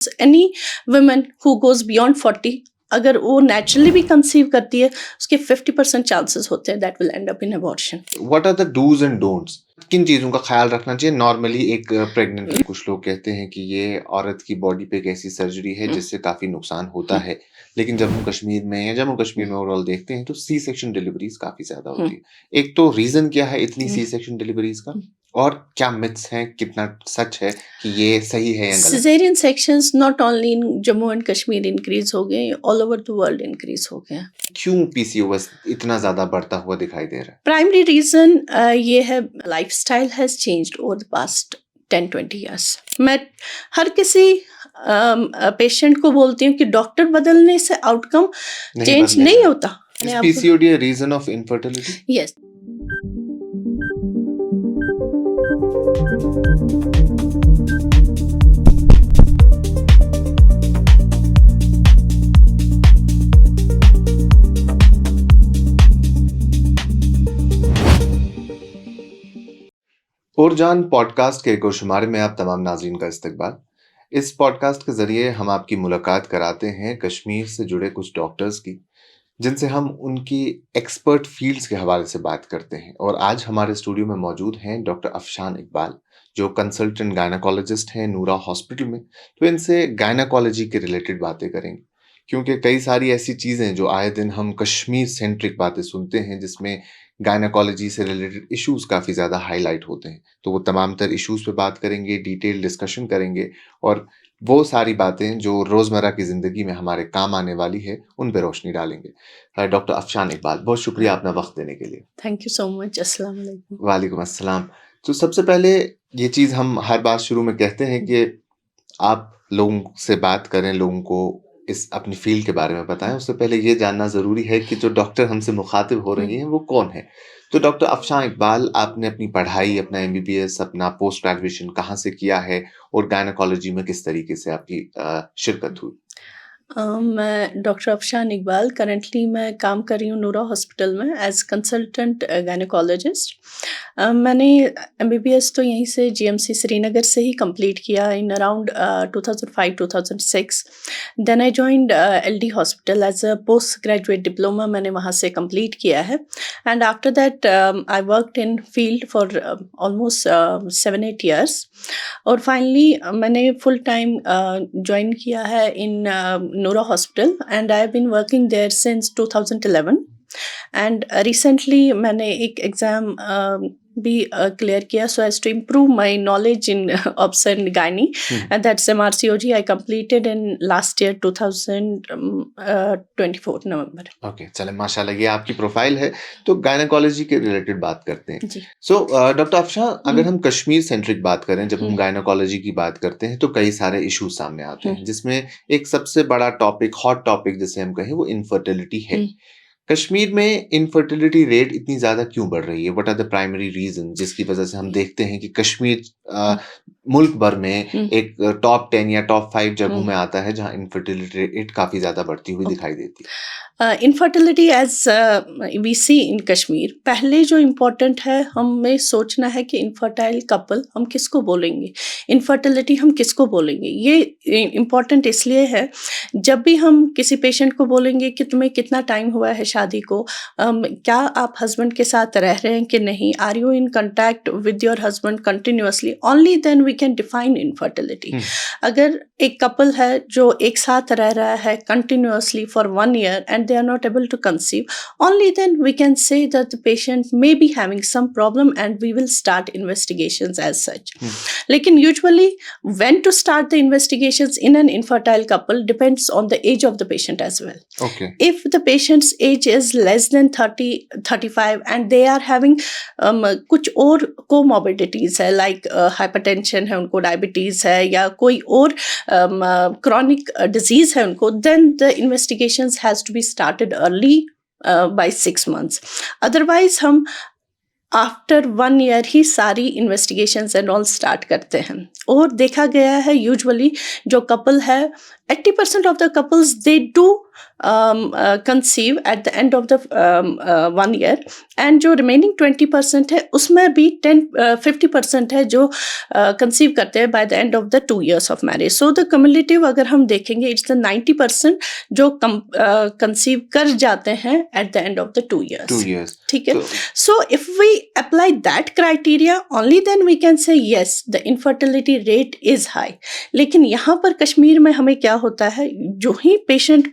Any woman who goes beyond 40, अगर वो naturally भी कंसीव करती है, उसके 50% चांसेस होते हैं that will end up in abortion. What are the dos and don'ts? किन चीजों का ख्याल रखना चाहिए? नॉर्मली एक प्रेग्नेंट कुछ लोग कहते हैं कि ये औरत की बॉडी पे एक ऐसी सर्जरी है जिससे काफी नुकसान होता है, लेकिन जम्मू कश्मीर में या जम्मू कश्मीर में ओवरऑल देखते हैं तो सी सेक्शन डिलीवरीज काफी ज्यादा होती है। एक तो रीजन क्या है इतनी सी सेक्शन डिलीवरीज का, और क्या मिथ्स हैं, कितना सच है कि ये सही है या गलत? Caesarean sections not only in Jammu and Kashmir increase हो गए, all over the world increase हो गए। क्यों पीसीओएस इतना ज्यादा बढ़ता हुआ दिखाई दे रहा है? प्राइमरी रीजन ये है, lifestyle has changed over the past 10-20 years. मैं हर किसी पेशेंट को बोलती हूँ कि डॉक्टर बदलने से आउटकम चेंज नहीं होता। Is PCOD a reason of infertility? Yes. और जान पॉडकास्ट के एक और शुमारे में आप तमाम नाज़रीन का इस्तकबाल। इस पॉडकास्ट के ज़रिए हम आपकी मुलाकात कराते हैं कश्मीर से जुड़े कुछ डॉक्टर्स की, जिनसे हम उनकी एक्सपर्ट फील्ड्स के हवाले से बात करते हैं। और आज हमारे स्टूडियो में मौजूद हैं डॉक्टर अफशान इकबाल, जो कंसल्टेंट गायनाकोलॉजिस्ट हैं नूरा हॉस्पिटल में। तो इनसे गायनाकोलॉजी के रिलेटेड बातें करेंगे, क्योंकि कई सारी ऐसी चीज़ें जो आए दिन हम कश्मीर सेंट्रिक बातें सुनते हैं जिसमें गायनाकोलॉजी से रिलेटेड इश्यूज काफ़ी ज़्यादा हाईलाइट होते हैं। तो वो तमाम तर इश्यूज पे बात करेंगे, डिटेल डिस्कशन करेंगे, और वो सारी बातें जो रोज़मर्रा की ज़िंदगी में हमारे काम आने वाली है उन पे रोशनी डालेंगे। डॉक्टर अफशान इकबाल, बहुत शुक्रिया अपना वक्त देने के लिए। Thank you so much. अस्सलाम वालेकुम। वालेकुम अस्सलाम। तो सबसे पहले ये चीज़ हम हर बार शुरू में कहते हैं कि आप लोगों से बात करें, लोगों को इस अपनी फील्ड के बारे में बताएं। उससे पहले ये जानना ज़रूरी है कि जो डॉक्टर हमसे मुखातिब हो रही हैं वो कौन है। तो डॉक्टर अफशान इकबाल, आपने अपनी पढ़ाई, अपना एमबीबीएस, अपना पोस्ट ग्रेजुएशन कहाँ से किया है, और गायनाकोलॉजी में किस तरीके से आपकी शिरकत हुई? मैं डॉक्टर अफशान इकबाल, करंटली मैं काम कर रही हूँ नूरा हॉस्पिटल में एज कंसल्टेंट गायनेकोलॉजिस्ट। मैंने एमबीबीएस तो यहीं से जीएमसी श्रीनगर से ही कंप्लीट किया in around 2005-2006। Then I joined LD hospital as a post graduate diploma, मैंने वहाँ से कंप्लीट किया है। And after that I worked in field for almost 7-8 years, और फाइनली मैंने फुल टाइम ज्वाइन किया है इन Noora Hospital, and I have been working there since 2011. And recently मैंने एक एग्ज़ाम भी क्लियर किया so as to improve my knowledge in obs and gynae, and that's MRCOG I completed in last year 2024 November. Okay, चले माशाल्लाह, ये आपकी profile है। तो गायनाकोलॉजी के रिलेटेड बात करते हैं। जी। सो डॉक्टर अफशान, अगर हम कश्मीर सेंट्रिक बात करें, जब हम गायनाकोलॉजी की बात करते हैं तो कई सारे इश्यूज सामने आते हैं, जिसमें एक सबसे बड़ा टॉपिक, हॉट टॉपिक जिसे हम कहें, वो इनफर्टिलिटी है। कश्मीर में इनफर्टिलिटी रेट इतनी ज्यादा क्यों बढ़ रही है? What are the primary reason जिसकी वजह से हम देखते हैं कि कश्मीर मुल्क भर में एक टॉप 10 या टॉप 5 जगहों में आता है जहां इनफर्टिलिटी रेट काफी ज्यादा बढ़ती हुई दिखाई देती है? इनफर्टिलिटी एज वी सी इन कश्मीर, पहले जो इम्पोर्टेंट है हमें सोचना है कि इनफर्टाइल कपल हम किसको बोलेंगे, इनफर्टिलिटी हम किसको बोलेंगे। ये इम्पोर्टेंट इसलिए है, जब भी हम किसी पेशेंट को बोलेंगे कि तुम्हें कितना टाइम हुआ है शादी को, क्या आप हस्बैंड के साथ रह रहे हैं कि नहीं, are you in contact with your husband continuously, only then we can define infertility. अगर एक कपल है जो एक साथ रह रहा है continuously for 1 year and they are not able to conceive, only then we can say that the patient may be having some problem and we will start investigations as such. लेकिन usually when to start the investigations in an infertile couple depends on the age of the patient as well. Okay. If the patient's age is less than 30-35 and they are having कुछ और comorbidities है, like hypertension है उनको, diabetes है, या कोई और chronic disease है उनको, then the investigations has to be started early by 6 months. Otherwise हम आफ्टर 1 year ही सारी इन्वेस्टिगेशंस एंड ऑल स्टार्ट करते हैं। और देखा गया है यूजुअली जो कपल है 80% of the couples they do conceive at the end of the 1 year, and जो remaining 20% है उसमें भी 50% है जो conceive करते हैं by the end of the 2 years of marriage. So the cumulative अगर हम देखेंगे it's the 90% जो conceive कर जाते हैं at the end of the 2 years. 2 years. ठीक है. So if we apply that criteria, only then we can say yes, the infertility rate is high. लेकिन यहाँ पर कश्मीर में हमें क्या होता है, जो ही पेशेंट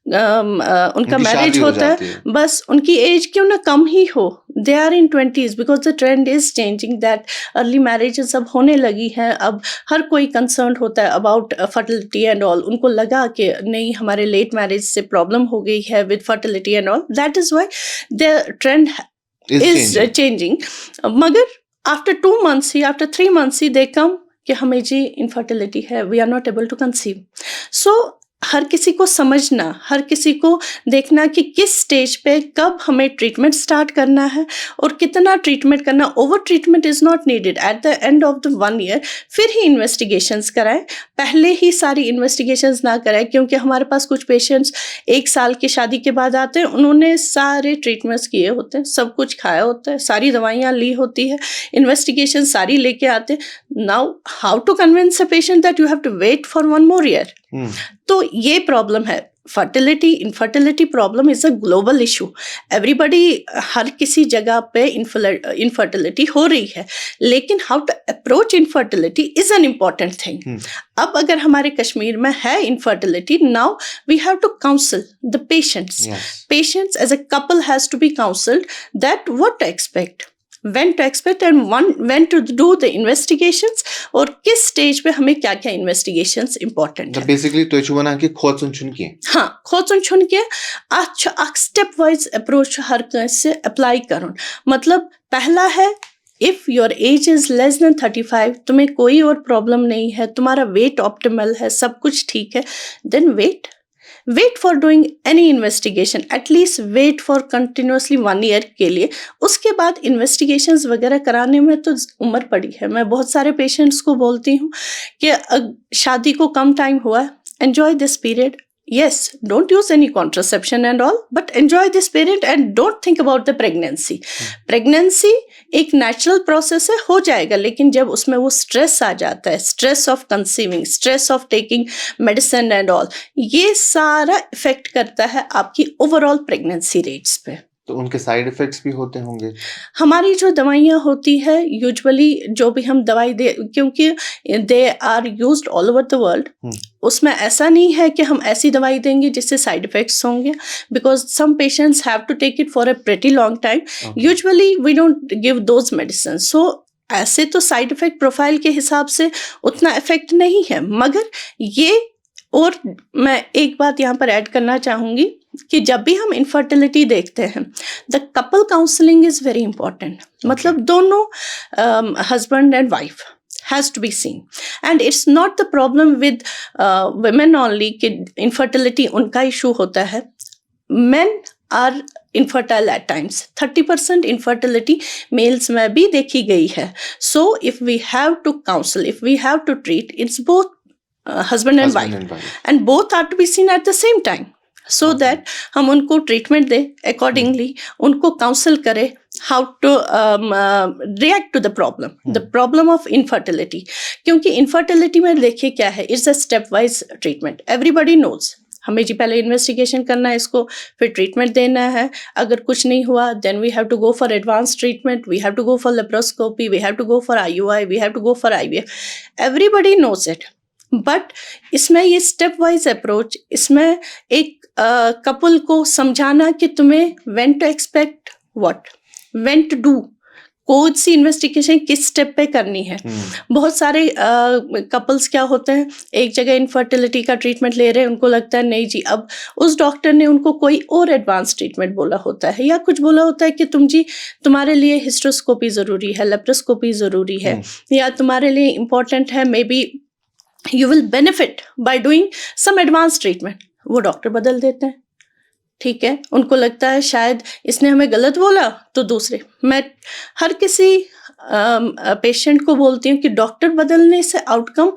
उनका मैरिज होता है, बस उनकी एज क्यों ना कम ही हो, they are in 20s, because the trend is changing that early marriages अब होने लगी हैं. अब हर कोई कंसर्न होता है अबाउट फर्टिलिटी एंड ऑल. उनको लगा कि नहीं हमारे लेट मैरिज से प्रॉब्लम हो गई है with fertility and all. That is why the trend is changing. मगर आफ्टर 2 months ही, आफ्टर 3 months ही दे कम कि हमें जी इनफर्टिलिटी है, we are not able to conceive. So हर किसी को समझना, हर किसी को देखना कि किस स्टेज पे कब हमें ट्रीटमेंट स्टार्ट करना है और कितना ट्रीटमेंट करना. Over treatment is not needed. Eight the end of the 1 year फिर ही इन्वेस्टिगेशंस कराएं, पहले ही सारी इन्वेस्टिगेशंस ना कराएं. क्योंकि हमारे पास कुछ पेशेंट्स 1 साल की शादी के बाद आते हैं, उन्होंने सारे ट्रीटमेंट्स किए होते हैं, सब कुछ खाया होता है, सारी दवाइयाँ ली होती है, इन्वेस्टिगेशन सारी लेके आते हैं. Now how to convince a patient that you have to wait for 1 more year? तो ये प्रॉब्लम है. Fertility infertility problem is a global issue. Everybody, हर किसी जगह पे इनफर्टिलिटी हो रही है, लेकिन how to approach infertility is an important thing. अब अगर हमारे कश्मीर में है infertility, now we have to counsel the patients. Patients as a couple has to be counselled that what to expect, when to expect and when to do the investigations, और किस stage पे हमें क्या क्या investigations important है. Basically तो चुना ना कि खोज सुन के, हाँ, खोज सुन के अच्छा स्टेप वाइज अप्रोच हर कैसे अप्लाई करूँ. मतलब पहला है, if your age is less than 35, तुम्हें कोई और प्रॉब्लम नहीं है, तुम्हारा वेट ऑप्टिमल है, सब कुछ ठीक है, then wait for doing any investigation. At least wait for continuously 1 year के लिए. उसके बाद इन्वेस्टिगेशंस वगैरह कराने में तो उम्र पड़ी है. मैं बहुत सारे पेशेंट्स को बोलती हूँ कि शादी को कम टाइम हुआ है, enjoy this period. Yes, don't use any contraception and all, but enjoy this period and don't think about the pregnancy. Pregnancy एक natural process है, हो जाएगा, लेकिन जब उसमें वो stress आ जाता है, stress of conceiving, stress of taking medicine and all, ये सारा effect करता है आपकी overall pregnancy rates पे. तो उनके साइड इफेक्ट्स भी होते होंगे. हमारी जो दवाइयाँ होती है यूजुअली, जो भी हम दवाई दे, क्योंकि they are used all over the world, उसमें ऐसा नहीं है कि हम ऐसी दवाई देंगे जिससे साइड इफेक्ट्स होंगे, because some patients have to take it for a pretty long time. Usually we don't give those medicine. So ऐसे तो साइड इफेक्ट प्रोफाइल के हिसाब से उतना इफेक्ट नहीं है. मगर ये, और मैं एक बात यहाँ पर ऐड करना चाहूँगी कि जब भी हम इनफर्टिलिटी देखते हैं, the couple counselling is very important. मतलब दोनों husband and wife has to be seen, and it's not the problem with women only कि infertility उनका issue होता है. Men are infertile at times. 30% infertility males में भी देखी गई है. So if we have to counsel, if we have to treat, it's both husband and wife, and both are to be seen at the same time, so that हम उनको treatment दें accordingly, उनको counsel करें how to react to the problem of infertility. क्योंकि infertility में देखिए क्या है, it's a step wise treatment. Everybody knows, हमें जी पहले इन्वेस्टिगेशन करना है इसको, फिर ट्रीटमेंट देना है. अगर कुछ नहीं हुआ, then we have to go for advanced treatment, we have to go for laparoscopy, we have to go for IUI, we have to go for IVF. Everybody knows it. But इसमें ये step wise approach, इसमें एक couple को समझाना कि तुम्हें when to expect what, when to do, कौन सी इन्वेस्टिगेशन किस स्टेप पे करनी है. बहुत सारे कपल्स क्या होते हैं, एक जगह इनफर्टिलिटी का ट्रीटमेंट ले रहे हैं, उनको लगता है नहीं जी, अब उस डॉक्टर ने उनको कोई और एडवांस ट्रीटमेंट बोला होता है, या कुछ बोला होता है कि तुम्हारे लिए हिस्ट्रोस्कोपी ज़रूरी है, लेप्रोस्कोपी ज़रूरी है, या तुम्हारे लिए इम्पॉर्टेंट है, may be you will benefit by doing some advanced treatment. वो डॉक्टर बदल देते हैं. ठीक है, उनको लगता है शायद इसने हमें गलत बोला तो दूसरे. मैं हर किसी पेशेंट को बोलती हूँ कि डॉक्टर बदलने से आउटकम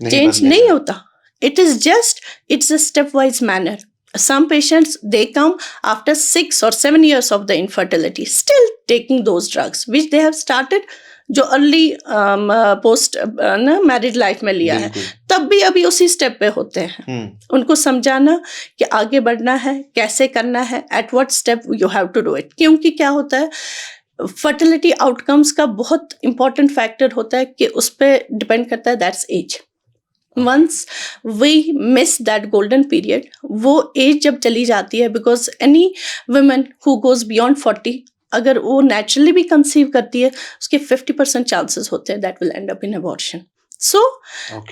चेंज नहीं होता. It's a stepwise manner. Some patients, they come after 6 or 7 years of the infertility, still taking those drugs, which they have started जो अर्ली पोस्ट ना मैरिड लाइफ में लिया है, तब भी अभी उसी स्टेप पे होते हैं. उनको समझाना कि आगे बढ़ना है, कैसे करना है, at what step you have to do it. क्योंकि क्या होता है, फर्टिलिटी आउटकम्स का बहुत इंपॉर्टेंट फैक्टर होता है कि उस पर डिपेंड करता है, that's age. Once we miss that golden period, वो एज जब चली जाती है, because any women who goes beyond 40, अगर वो नेचुरली भी कंसीव करती है, उसके 50% चांसेस होते हैं that will end up in abortion. So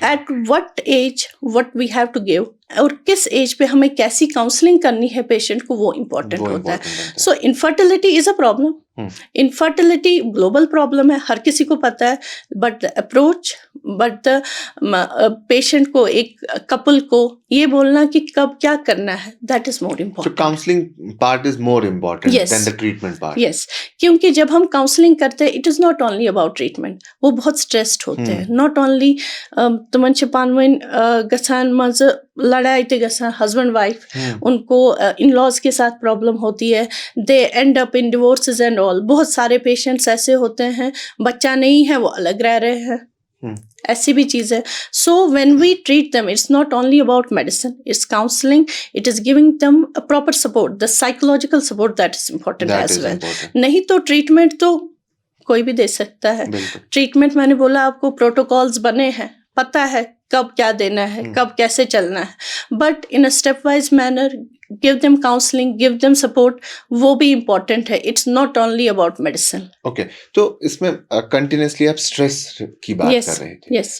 at what age what we have to give, और किस एज पे हमें कैसी काउंसलिंग करनी है पेशेंट को, वो इम्पोर्टेंट होता है. So infertility is a problem. Infertility global problem है, हर किसी को पता है, but the approach, but the patient को, एक कपल को ये बोलना कि कब क्या करना है, that is more important. Counselling part is more important then the treatment part. Yes, क्योंकि जब हम काउंसलिंग करते हैं, it is not only about treatment. वो बहुत स्ट्रेस्ड होते हैं. नॉट ओनली तुमन छ पानवन गसान मज लड़ाई ते गसान हस्बैंड वाइफ, उनको इन लॉज के साथ प्रॉब्लम होती है, they end up in divorces and all. बहुत सारे पेशेंट्स ऐसे होते हैं, बच्चा नहीं है, वो अलग रह रहे हैं. ऐसी भी चीज़ है. So when we treat them, it's not only about medicine, it's counselling, it is giving them a proper support, the psychological support, that is important as well. नहीं तो ट्रीटमेंट तो कोई भी दे सकता है. ट्रीटमेंट मैंने बोला आपको, प्रोटोकॉल्स बने हैं, पता है कब क्या देना है, कब कैसे चलना है, but in a step wise manner, give them counselling, give them support, वो भी इम्पोर्टेंट है. It's not only about medicine. Okay, तो इसमें कंटिन्यूसली आप स्ट्रेस की बात कर रहे थे. यस.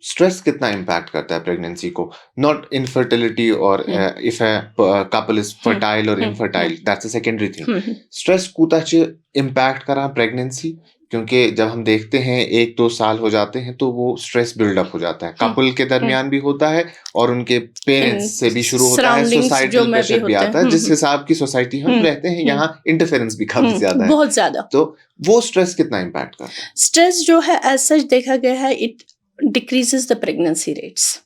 स्ट्रेस कितना इम्पैक्ट करता है प्रेगनेंसी को? नॉट इनफर्टिलिटी और if a couple is fertile और infertile, that's a secondary thing. Stress कूता च इम्पैक्ट करा प्रेगनेंसी? क्योंकि जब हम देखते हैं 1-2 साल हो जाते हैं तो वो स्ट्रेस बिल्डअप हो जाता है, कपल के दरमियान भी होता है और उनके पेरेंट्स से भी शुरू होता है, सोसाइटल प्रेशर भी आता है. जिस हिसाब की सोसाइटी हम रहते हैं, यहाँ इंटरफेरेंस भी काफी ज्यादा है, बहुत ज्यादा. तो वो स्ट्रेस कितना इम्पैक्ट करता है? स्ट्रेस जो है एज सच देखा गया है, it decreases the pregnancy rates.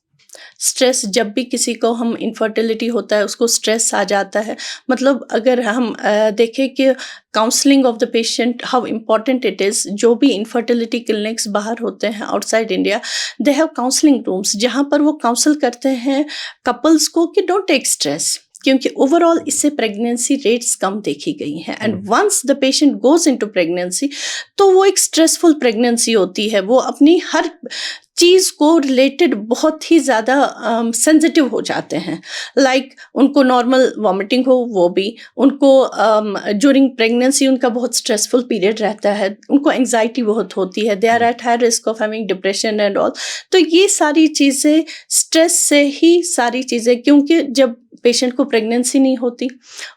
Stress, जब भी किसी को हम इनफर्टिलिटी होता है उसको स्ट्रेस आ जाता है. मतलब अगर हम देखें कि counselling of the patient, how important it is. जो भी इनफर्टिलिटी क्लिनिक्स बाहर होते हैं outside India, they have counselling rooms जहाँ पर वो काउंसल करते हैं कपल्स को कि डोंट टेक स्ट्रेस, क्योंकि ओवरऑल इससे प्रेगनेंसी रेट्स कम देखी गई हैं. And once the patient goes into pregnancy, तो वो एक स्ट्रेसफुल प्रेगनेंसी होती है. वो अपनी हर चीज़ को रिलेटेड बहुत ही ज़्यादा सेंसिटिव हो जाते हैं. लाइक उनको नॉर्मल वॉमिटिंग हो, वो भी उनको ड्यूरिंग प्रेगनेंसी उनका बहुत स्ट्रेसफुल पीरियड रहता है, उनको एंग्जाइटी बहुत होती है, they are at high risk of having depression and all. तो ये सारी चीज़ें स्ट्रेस से ही सारी चीज़ें, क्योंकि जब पेशेंट को प्रेगनेंसी नहीं होती,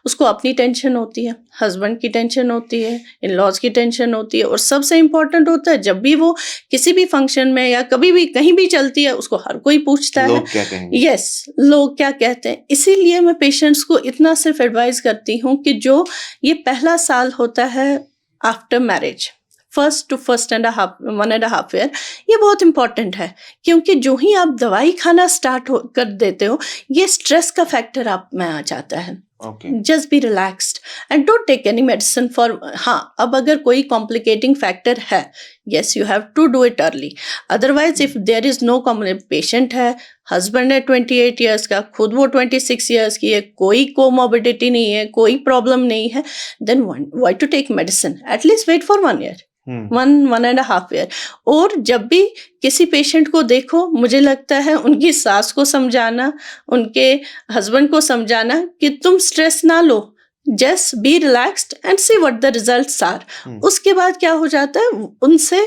उसको अपनी टेंशन होती है, हस्बैंड की टेंशन होती है, इन लॉज की टेंशन होती है, और सबसे इम्पॉर्टेंट होता है जब भी वो किसी भी फंक्शन में या कभी भी कहीं भी चलती है, उसको हर कोई पूछता है लोग क्या कहेंगे. यस, लोग क्या कहते हैं. इसीलिए मैं पेशेंट्स को इतना सिर्फ एडवाइस करती हूँ कि जो ये पहला साल होता है after marriage, first to first and one and half year, ये बहुत इंपॉर्टेंट है. क्योंकि जो ही आप दवाई खाना स्टार्ट कर देते हो, ये स्ट्रेस का फैक्टर आप में आ जाता है. Just be relaxed and don't take any medicine for. हाँ, अब अगर कोई कॉम्प्लिकेटिंग फैक्टर है, yes you have to do it early. Otherwise if there is no patient है, हस्बैंड है 28 years का, खुद वो 26 years की है, कोई कोमोबिडिटी नहीं है, कोई प्रॉब्लम नहीं है, then why to take medicine? At least wait for 1 year. 1.5 year. और जब भी किसी पेशेंट को देखो, मुझे लगता है उनकी सास को समझाना, उनके हस्बैंड को समझाना कि तुम स्ट्रेस ना लो, just be relaxed and see what the results are. उसके बाद क्या हो जाता है, उनसे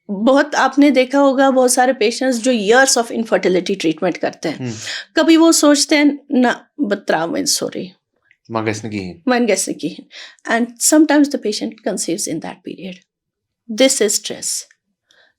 बहुत आपने देखा होगा बहुत सारे पेशेंट्स जो ईयर्स ऑफ इनफर्टिलिटी ट्रीटमेंट करते हैं, कभी वो सोचते हैं ना बतराव में sorry man gets and sometimes the patient conceives in that period. This is stress.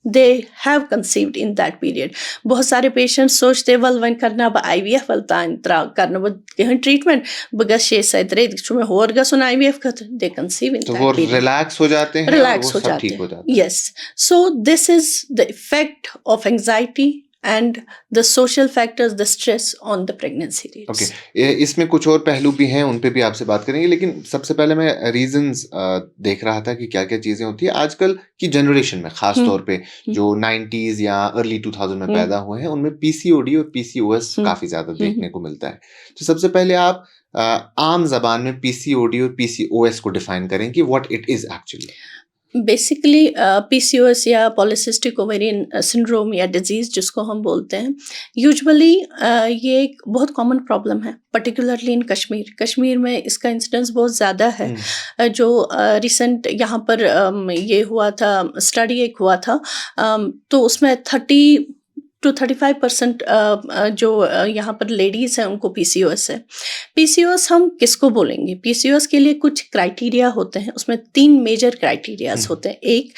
They have conceived in that period. बहुत सारे पेशेंट्स सोचते वल वन करना IVF वल तान करना वो ट्रीटमेंट बगस शे सैतरे में होर गसन IVF खत दे कंसीव इन तो दैट वो पीरियड. रिलैक्स हो जाते हैं और वो रिलैक्स हो सब जाते ठीक हो हैं. जाता है। Yes, so this is the effect of anxiety and the social factors, the stress on the pregnancy rates. Okay, इसमें कुछ और पहलू भी हैं, उन पे भी आपसे बात करेंगे, लेकिन सबसे पहले मैं रीजंस देख रहा था कि क्या क्या चीजें होती है आजकल की जनरेशन में, खास तौर पे जो 90s या अर्ली 2000 में पैदा हुए हैं, उनमें PCOD और PCOS काफी ज्यादा देखने को मिलता है। तो सबसे पहले आप आम जबान में PCOD और PCOS को डिफाइन करें कि what it is actually. Basically PCOS या पॉलीसिस्टिक ओवेरियन सिंड्रोम या डिजीज़ जिसको हम बोलते हैं, यूजुअली ये एक बहुत कॉमन प्रॉब्लम है, पर्टिकुलरली इन कश्मीर. कश्मीर में इसका इंसिडेंस बहुत ज़्यादा है. जो रिसेंट यहाँ पर ये हुआ था, स्टडी एक हुआ था, तो उसमें 30 to 35% जो यहाँ पर लेडीज़ हैं उनको PCOS है. PCOS हम किसको बोलेंगे? PCOS के लिए कुछ क्राइटेरिया होते हैं, उसमें 3 मेजर क्राइटेरियाज होते हैं. एक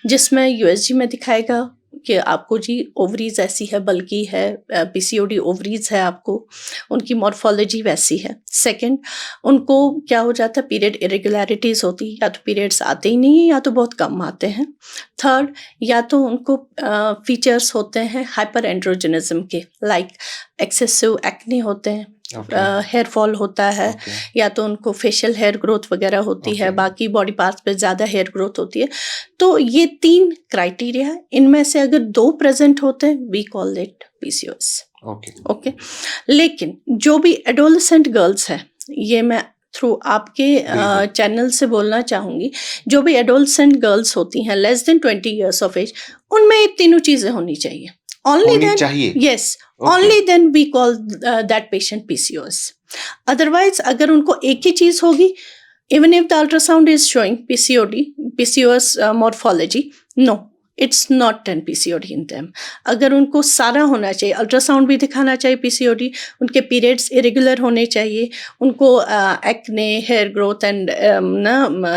जिसमें USG में दिखाएगा कि आपको जी ओवरीज ऐसी है, बल्कि है PCOD ओवरीज है आपको, उनकी मॉर्फोलॉजी वैसी है. सेकंड, उनको क्या हो जाता है, पीरियड इरेगुलरिटीज होती, या तो पीरियड्स आते ही नहीं है या तो बहुत कम आते हैं. थर्ड, या तो उनको फीचर्स होते हैं हाइपर एंड्रोजनिज्म के, लाइक एक्सेसिव एक्ने होते हैं, हेयर फॉल होता है, या तो उनको फेशियल हेयर ग्रोथ वगैरह होती है, बाकी बॉडी पार्ट्स पे ज़्यादा हेयर ग्रोथ होती है. तो ये 3 क्राइटेरिया है, इनमें से अगर 2 प्रेजेंट होते हैं we call it PCOS. Okay. लेकिन जो भी एडोलेसेंट गर्ल्स है, ये मैं थ्रू आपके चैनल से बोलना चाहूँगी, जो भी एडोलेसेंट गर्ल्स होती हैं less than 20 years of age, उनमें ये तीनों चीज़ें होनी चाहिए. Only then, yes, only then we call that patient PCOS. Otherwise, अगर उनको एक ही चीज़ होगी, even if the ultrasound is showing PCOS morphology, no, it's not an PCOD in them. अगर उनको सारा होना चाहिए, अल्ट्रासाउंड भी दिखाना चाहिए PCOD, उनके पीरियड्स इरेगुलर होने चाहिए, उनको acne, hair growth and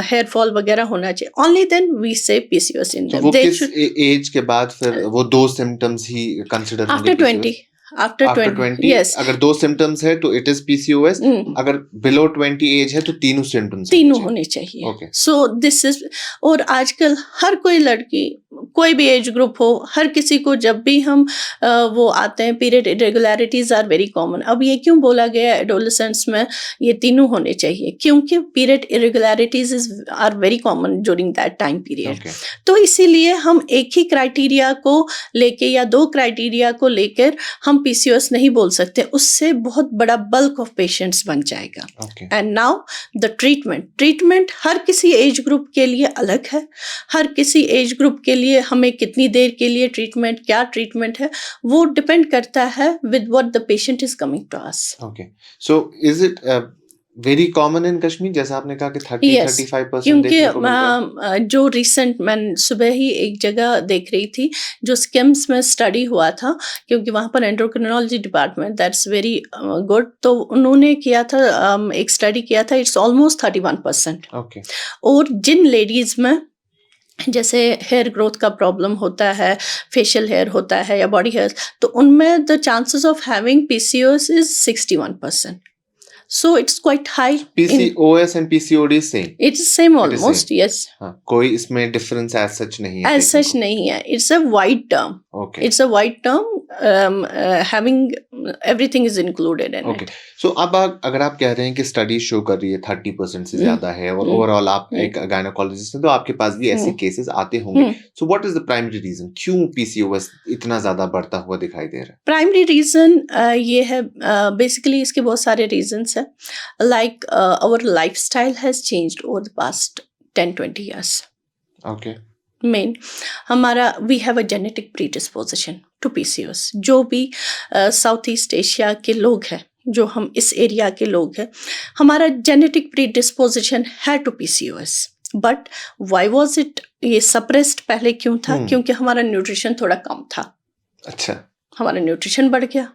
hair fall वगैरह होना चाहिए, only then we say PCOS in them. वो किस एज के बाद फिर वो 2 सिम्टम्स ही कंसिडर होंगे? After 20. After 20, yes. अगर 2 सिम्टम्स है तो इट इज PCOS. अगर बिलो 20 एज है तो तीनों सिम्टम्स होने चाहिए. सो दिस इज, और आजकल हर कोई लड़की, कोई भी एज ग्रुप हो, हर किसी को जब भी हम वो आते हैं, period irregularities are very common. अब ये क्यों बोला गया एडोलेसेंट्स में ये तीनों होने चाहिए? क्योंकि period irregularities are very common during that time period. तो इसीलिए हम एक ही क्राइटेरिया को लेके या 2 क्राइटेरिया को लेकर हम PCOS नहीं बोल सकते, उससे बहुत बड़ा बल्क ऑफ पेशेंट्स बन जाएगा. एंड नाउ द ट्रीटमेंट हर किसी एज ग्रुप के लिए अलग है. हर किसी एज ग्रुप के लिए हमें कितनी देर के लिए ट्रीटमेंट, क्या ट्रीटमेंट है, वो डिपेंड करता है with what the patient is coming to us. Okay, so is it very common in Kashmir, जैसा आपने कहा कि 30-35%? क्योंकि जो रिसेंट मैं सुबह ही एक जगह देख रही थी, जो स्किम्स में स्टडी हुआ था, क्योंकि वहाँ पर endocrinology department that's very good, तो उन्होंने किया था, एक स्टडी किया था, इट्स ऑलमोस्ट 31%. और जिन लेडीज में जैसे हेयर ग्रोथ का प्रॉब्लम होता है, फेशियल हेयर होता है या बॉडी हेयर, तो उनमें the chances of having PCOS is 61%. So it's quite high. PCOS and PCOD is same. It's same almost, yes. कोई इसमें difference as such नहीं है? As such नहीं है. It's a wide term. Okay. It's a wide term, having everything is included in it. So अब अगर आप कह रहे हैं कि स्टडी शो कर रही है 30% से ज्यादा है, और ओवरऑल आप एक गायनोकोलॉजिस्ट हैं, तो आपके पास भी ऐसे केसेस आते होंगे. So what is the primary reason? क्यों PCOS इतना ज्यादा बढ़ता हुआ दिखाई दे रहा है? प्राइमरी रीजन ये है, बेसिकली इसके बहुत सारे रीजंस हैं, like our lifestyle has changed over the past 10-20 years. Okay. Main हमारा we have a genetic predisposition to PCOS. जो भी साउथ ईस्ट एशिया के लोग हैं, जो हम इस एरिया के लोग हैं, हमारा जेनेटिक प्रीडिस्पोजिशन है to PCOS. But why was it ये सप्रेस्ड पहले क्यों था? क्योंकि हमारा न्यूट्रिशन थोड़ा कम था. अच्छा, हमारा न्यूट्रिशन बढ़ गया,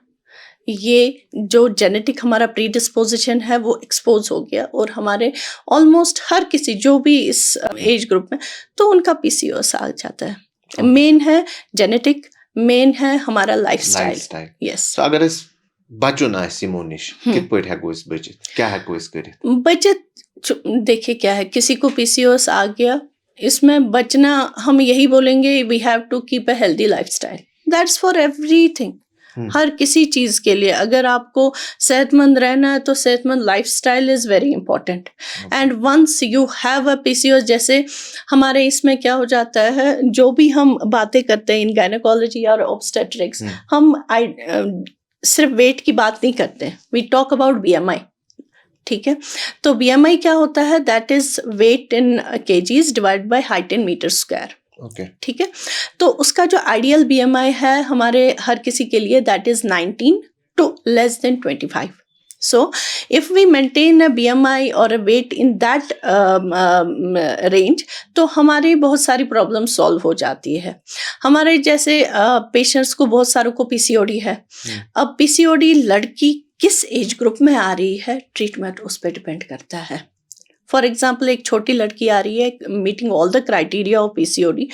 ये जो जेनेटिक हमारा प्रीडिस्पोजिशन है वो एक्सपोज हो गया, और हमारे ऑलमोस्ट हर किसी जो भी इस एज ग्रुप में, तो उनका PCOS आ जाता है. मेन है जेनेटिक, मेन है हमारा लाइफस्टाइल। Lifestyle yes. तो अगर इस बचुन आसी मोनिश कित पॉइंट है कोई बचत क्या है कोई करे बचत देखिए क्या है, किसी को पीसीओएस आ गया, इसमें बचना हम यही बोलेंगे we have to keep a healthy lifestyle, that's for everything. हर किसी चीज के लिए अगर आपको सेहतमंद रहना है तो सेहतमंद lifestyle is very important. And once you have a PCOS, जैसे हमारे इसमें क्या हो जाता है, जो भी हम बातें करते हैं इन गायनेकोलॉजी और ऑब्स्टेट्रिक्स, हम सिर्फ वेट की बात नहीं करते, वी टॉक अबाउट बीएमआई। ठीक है, तो बीएमआई क्या होता है, that is weight in kgs divide by height in metre square. Okay ठीक है, तो उसका जो आइडियल बीएमआई है हमारे हर किसी के लिए, that is 19 to less than 25. So if we maintain a BMI or a weight in that range, तो हमारी बहुत सारी प्रॉब्लम सॉल्व हो जाती है। हमारे जैसे पेशेंट्स को बहुत सारों को पीसीओडी है। अब पीसीओडी लड़की किस एज ग्रुप में आ रही है, ट्रीटमेंट उस पर डिपेंड करता है। फॉर एग्जाम्पल, एक छोटी लड़की आ रही है meeting all the criteria of PCOD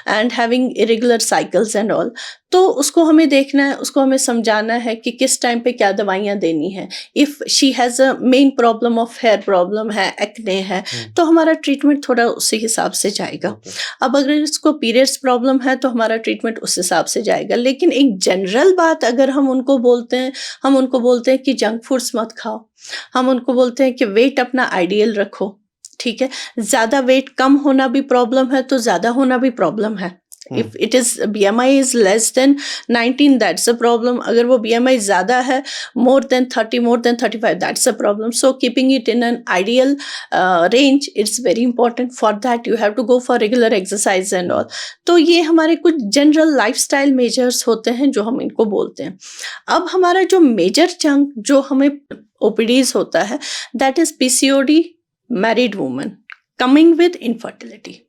and having irregular cycles and all, तो उसको हमें देखना है, उसको हमें समझाना है कि किस टाइम पे क्या दवाइयाँ देनी है। If she has a main problem of hair problem है, एक्ने है, तो हमारा ट्रीटमेंट थोड़ा उसी हिसाब से जाएगा। अब अगर इसको पीरियड्स प्रॉब्लम है तो हमारा ट्रीटमेंट उस हिसाब से जाएगा। लेकिन एक जनरल बात अगर हम उनको बोलते हैं कि जंक फूड्स मत खाओ, हम उनको बोलते हैं कि वेट अपना आइडियल रखो। ठीक है, ज़्यादा वेट कम होना भी प्रॉब्लम है तो ज़्यादा होना भी प्रॉब्लम है। If it is BMI is less than 19, that's a problem. अगर वो BMI ज़्यादा है, more than 30, more than 35, that's a problem. So keeping it in an ideal range, it's very important. For that, you have to go for regular exercise and all. तो ये हमारे कुछ general lifestyle measures होते हैं जो हम इनको बोलते हैं। अब हमारा जो major chunk जो हमें OPDs होता है, that is PCOD married woman coming with infertility.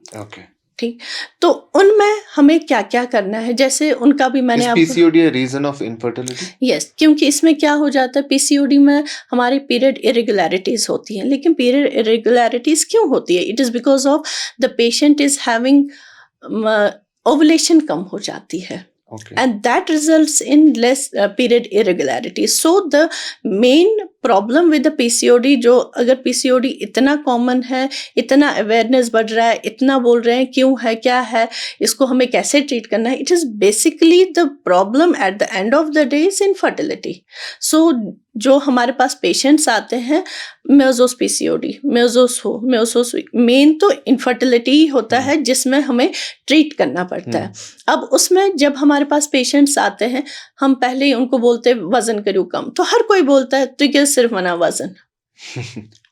Okay ठीक, तो उनमें हमें क्या क्या करना है, जैसे उनका भी मैंने आपको PCOD reason of infertility yes, क्योंकि इसमें क्या हो जाता है, पीसीओडी में हमारी पीरियड इरेगुलरिटीज होती हैं। लेकिन पीरियड इरेगुलरिटीज क्यों होती है, it is because of the patient is having ovulation कम हो जाती है। Okay. And that results in less period irregularity. So the main problem with the PCOD, जो अगर PCOD इतना कॉमन है, इतना अवेयरनेस बढ़ रहा है, इतना बोल रहे हैं क्यों है, क्या है, इसको हमें कैसे ट्रीट करना है, it is basically the problem at the end of the day is infertility. So जो हमारे पास पेशेंट्स आते हैं, मेयोजोस पीसीओडी, मेयोजोस मेन तो इनफर्टिलिटी ही होता है जिसमें हमें ट्रीट करना पड़ता है। अब उसमें जब हमारे पास पेशेंट्स आते हैं, हम पहले ही उनको बोलते हैं वजन करो कम, तो हर कोई बोलता है तो क्या सिर्फ मना वजन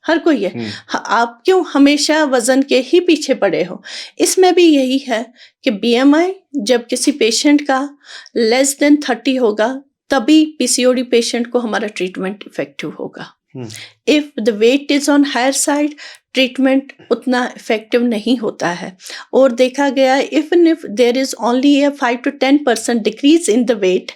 हर कोई है। आप क्यों हमेशा वजन के ही पीछे पड़े हो। इसमें भी यही है कि बीएमआई जब किसी पेशेंट का लेस देन 30 होगा तभी पीसीओडी पेशेंट को हमारा ट्रीटमेंट इफेक्टिव होगा। If the weight is on higher side, treatment उतना इफेक्टिव नहीं होता है। और देखा गया even if there is only a 5 to 10% decrease in the weight,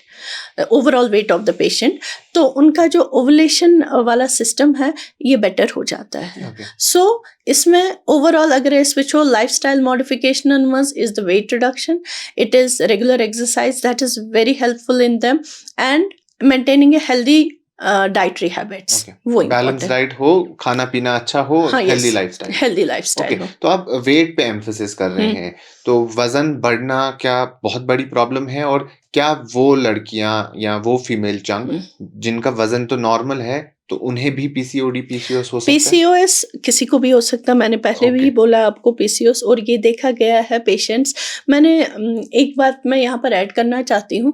overall weight of the patient, तो उनका जो ओवुलेशन वाला सिस्टम है ये बेटर हो जाता है। सो इसमें ओवरऑल अगर स्विच हो, lifestyle modification is the weight reduction, it is regular exercise that is very helpful in them, and maintaining a healthy dietary habits. वो बैलेंस डाइट हो, खाना पीना अच्छा हो, हेल्दी लाइफस्टाइल हो। तो आप वेट पे एम्फेसिस कर रहे हैं, तो वजन बढ़ना क्या बहुत बड़ी प्रॉब्लम है, और क्या वो लड़कियां या वो फीमेल चंक जिनका वजन तो नॉर्मल है तो उन्हें भी पीसीओडी पीसीओएस हो सकता है? पीसीओएस किसी को भी हो सकता है, मैंने पहले भी बोला आपको पीसीओएस, और ये देखा गया है पेशेंट्स। मैंने एक बात मैं यहाँ पर ऐड करना चाहती हूँ,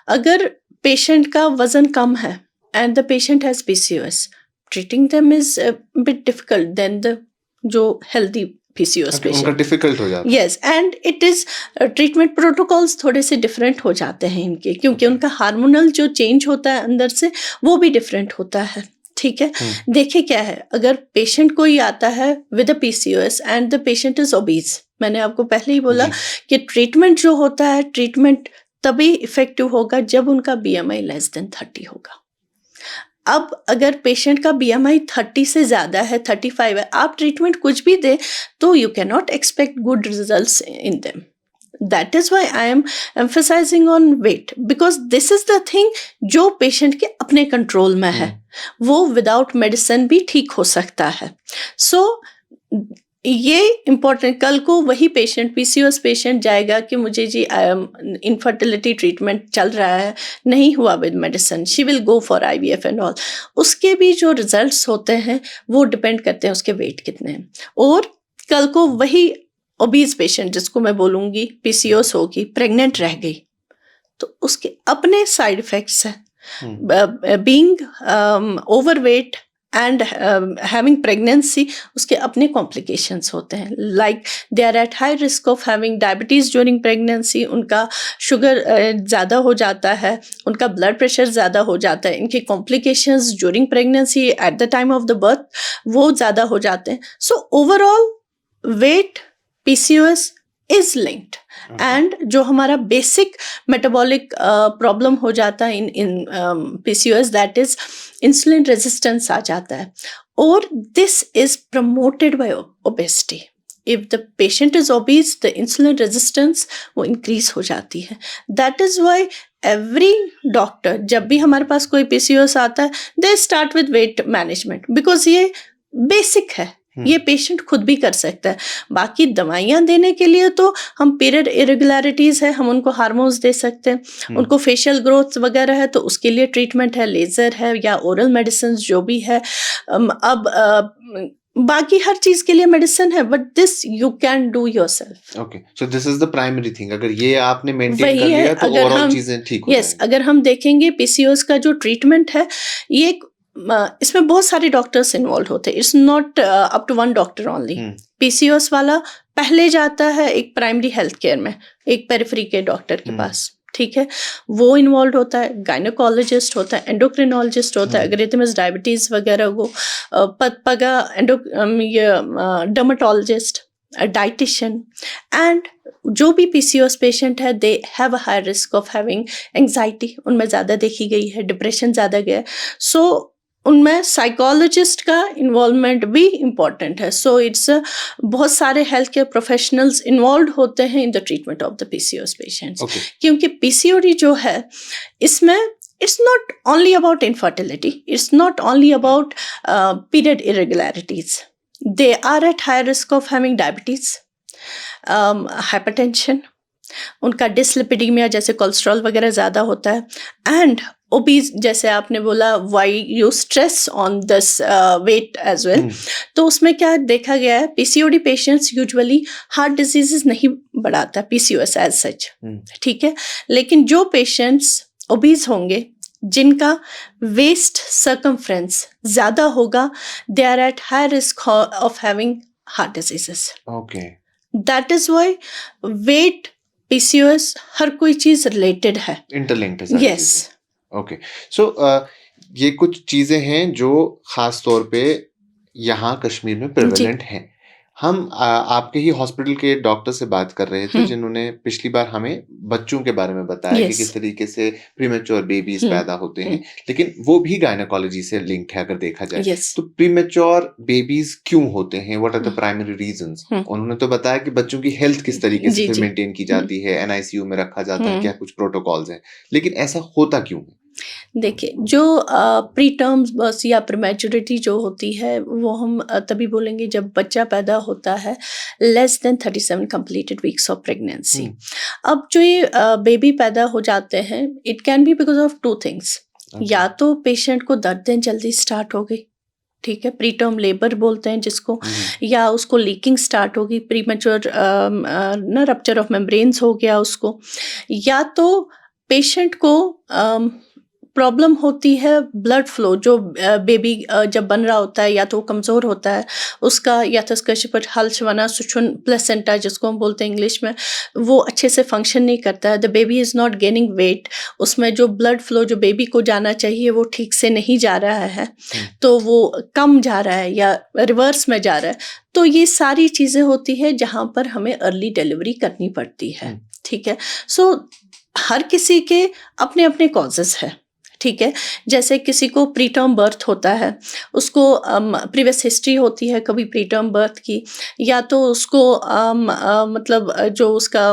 अगर पेशेंट का वजन कम है and the patient has PCOS, treating them is a bit difficult than the जो healthy PCOS patient। उनका difficult हो जाता है। Yes, and it is treatment protocols थोड़े से different हो जाते हैं इनके, क्योंकि उनका हार्मोनल जो change होता है अंदर से वो भी different होता है। ठीक है, देखिए क्या है, अगर पेशेंट कोई आता है with a PCOS and the patient is obese, मैंने आपको पहले ही बोला कि ट्रीटमेंट जो होता है, ट्रीटमेंट तभी इफेक्टिव होगा जब उनका BMI लेस देन 30 होगा। अब अगर पेशेंट का BMI 30 से ज़्यादा है, 35 है, आप ट्रीटमेंट कुछ भी दे तो you can not expect good results in them. That is why I am emphasising on weight, because this is the thing जो पेशेंट के अपने कंट्रोल में है, वो विदाउट मेडिसिन भी ठीक हो सकता है. सो ये इम्पोर्टेंट, कल को वही पेशेंट, पीसीओएस पेशेंट जाएगा कि मुझे जी इनफर्टिलिटी ट्रीटमेंट चल रहा है, नहीं हुआ with medicine, she will go for IVF and all. उसके भी जो रिजल्ट्स होते हैं वो डिपेंड करते हैं उसके वेट कितने हैं. और कल को वही ओबीज पेशेंट जिसको मैं बोलूँगी पीसीओएस होगी, प्रेग्नेंट रह गई, तो उसके अपने साइड इफेक्ट्स हैं. Being overweight and having pregnancy, उसके अपने कॉम्प्लिकेशंस होते हैं. Like they are at high risk of having diabetes during pregnancy. उनका शुगर ज़्यादा हो जाता है, उनका ब्लड प्रेशर ज़्यादा हो जाता है, इनके complications during pregnancy at the time of the birth वो ज़्यादा हो जाते हैं. So overall weight PCOS is linked. And जो हमारा बेसिक मेटाबॉलिक प्रॉब्लम हो जाता है in PCOS, that is insulin resistance आ जाता है. और this is promoted by obesity. If the patient is obese, the insulin resistance वो इंक्रीज हो जाती है. That is why every doctor, जब भी हमारे पास कोई पीसीओएस आता है, they start with weight management, because ये बेसिक है, ये पेशेंट खुद भी कर सकता है. बाकी दवाइयाँ देने के लिए तो हम पीरियड इरेगुलरिटीज़ है, हम उनको हार्मोन्स दे सकते हैं. उनको फेशियल ग्रोथ वगैरह है तो उसके लिए ट्रीटमेंट है, लेज़र है या ओरल मेडिसिन जो भी है. बाकी हर चीज़ के लिए मेडिसिन है, but this you can do yourself. Okay, so this is the primary thing. अगर ये आपने मेंटेन वही कर है, लिया तो अगर ओवरऑल हम चीजें ठीक हो यस जाएंगी. अगर हम देखेंगे पीसीओएस का जो ट्रीटमेंट है, ये इसमें बहुत सारे डॉक्टर्स इन्वॉल्व होते हैं. It's not up to one doctor only. PCOS वाला पहले जाता है एक प्राइमरी हेल्थ केयर में, एक पेरिफेरी के डॉक्टर के पास, ठीक है, वो इन्वॉल्व होता है. गायनोकोलॉजिस्ट होता है, एंडोक्रिनोलॉजिस्ट होता है, अगर इतने डायबिटीज वगैरह वो पगा डर्मेटोलॉजिस्ट, डाइटिशियन. एंड जो भी पीसीओएस पेशेंट है, they have a high risk of having anxiety, उनमें ज़्यादा देखी गई है, डिप्रेशन ज़्यादा गया है. सो उनमें साइकोलॉजिस्ट का इन्वॉल्वमेंट भी इम्पॉर्टेंट है. सो इट्स बहुत सारे हेल्थ केयर प्रोफेशनल्स इन्वॉल्व होते हैं in the treatment of the PCOS patients. क्योंकि पीसीओडी जो है, इसमें it's not only about infertility, it's not only about period irregularities. They are at high risk of having diabetes, hypertension, उनका dyslipidaemia जैसे cholesterol वगैरह ज़्यादा होता है, एंड ओबीज जैसे आपने बोला why you stress on this weight as well. तो उसमें क्या देखा गया है, PCOD patients usually heart diseases नहीं बढ़ाता पीसीओएस एज सच, ठीक है, लेकिन जो पेशेंट्स ओबीज होंगे जिनका वेस्ट सर्कमफ्रेंस ज़्यादा होगा, they are at high risk of having heart diseases. Okay, that is why weight PCOS हर कोई चीज रिलेटेड है, इंटरलिंक्ड है. यस. ओके, सो ये कुछ चीजें हैं जो खास तौर पे यहाँ कश्मीर में प्रेवलेंट हैं. हम आपके ही हॉस्पिटल के डॉक्टर से बात कर रहे थे जिन्होंने पिछली बार हमें बच्चों के बारे में बताया कि किस तरीके से प्रीमेच्योर बेबीज पैदा होते हैं, लेकिन वो भी गायनेकोलॉजी से लिंक्ड है अगर देखा जाए. तो प्रीमेच्योर बेबीज क्यों होते हैं, what are the primary reasons? उन्होंने तो बताया कि बच्चों की हेल्थ किस तरीके से फिर मेंटेन की जाती है, एनआईसीयू में रखा जाता है, क्या कुछ प्रोटोकॉल्स हैं, लेकिन ऐसा होता क्यों है? देखिए, जो प्री टर्म्स बस या प्रीमेच्योरिटी जो होती है वो हम तभी बोलेंगे जब बच्चा पैदा होता है less than 37 completed weeks of pregnancy. अब जो ये बेबी पैदा हो जाते हैं, it can be because of two things. या तो पेशेंट को दर्दें जल्दी स्टार्ट हो गई, ठीक है, प्री टर्म लेबर बोलते हैं जिसको, या उसको लीकिंग स्टार्ट होगी, प्रीमेच्योर ना रप्चर ऑफ मेम्ब्रेन्स हो गया उसको, या तो पेशेंट को प्रॉब्लम होती है ब्लड फ्लो, जो बेबी जब बन रहा होता है या तो कमज़ोर होता है उसका, या तो उसका शिपट हल्चवना सुचुन प्लेसेंटा जिसको हम बोलते हैं इंग्लिश में, वो अच्छे से फंक्शन नहीं करता है. The baby is not gaining weight, उसमें जो ब्लड फ्लो जो बेबी को जाना चाहिए वो ठीक से नहीं जा रहा है, तो वो कम जा रहा है या रिवर्स में जा रहा है. तो ये सारी चीज़ें होती है जहाँ पर हमें अर्ली डिलीवरी करनी पड़ती है, ठीक है. सो हर किसी के अपने अपने कॉजेज़ है, ठीक है, जैसे किसी को प्री टर्म बर्थ होता है, उसको प्रीवियस हिस्ट्री होती है कभी प्री टर्म बर्थ की, या तो उसको मतलब जो उसका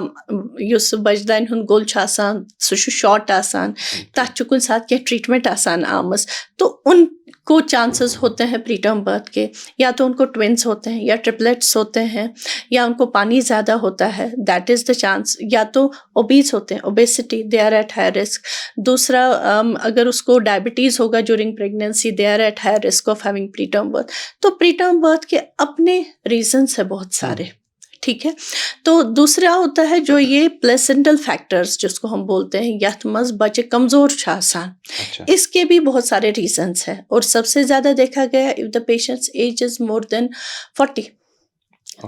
युस बजदाइन हुन गोल छ आसान, सु छु शॉर्ट आसान, तथ छु कुन साथ के ट्रीटमेंट आसान आमस, तो उनको चांसेस होते हैं प्री टर्म बर्थ के, या तो उनको ट्विंस होते हैं या ट्रिपलेट्स होते हैं, या उनको पानी ज़्यादा होता है, दैट इज़ द चांस, या तो ओबीस होते हैं, obesity, they are at high risk. दूसरा अगर उसको डायबिटीज़ होगा during pregnancy, they are at high risk of having preterm birth. तो प्री टर्म बर्थ के अपने रीजंस है बहुत सारे, ठीक है। तो दूसरा होता है जो ये प्लेसेंटल फैक्टर्स जिसको हम बोलते हैं, यथ मज बच्चे कमज़ोर छ आसान, अच्छा। इसके भी बहुत सारे रीजंस हैं, और सबसे ज़्यादा देखा गया if the patient's age is more than 40,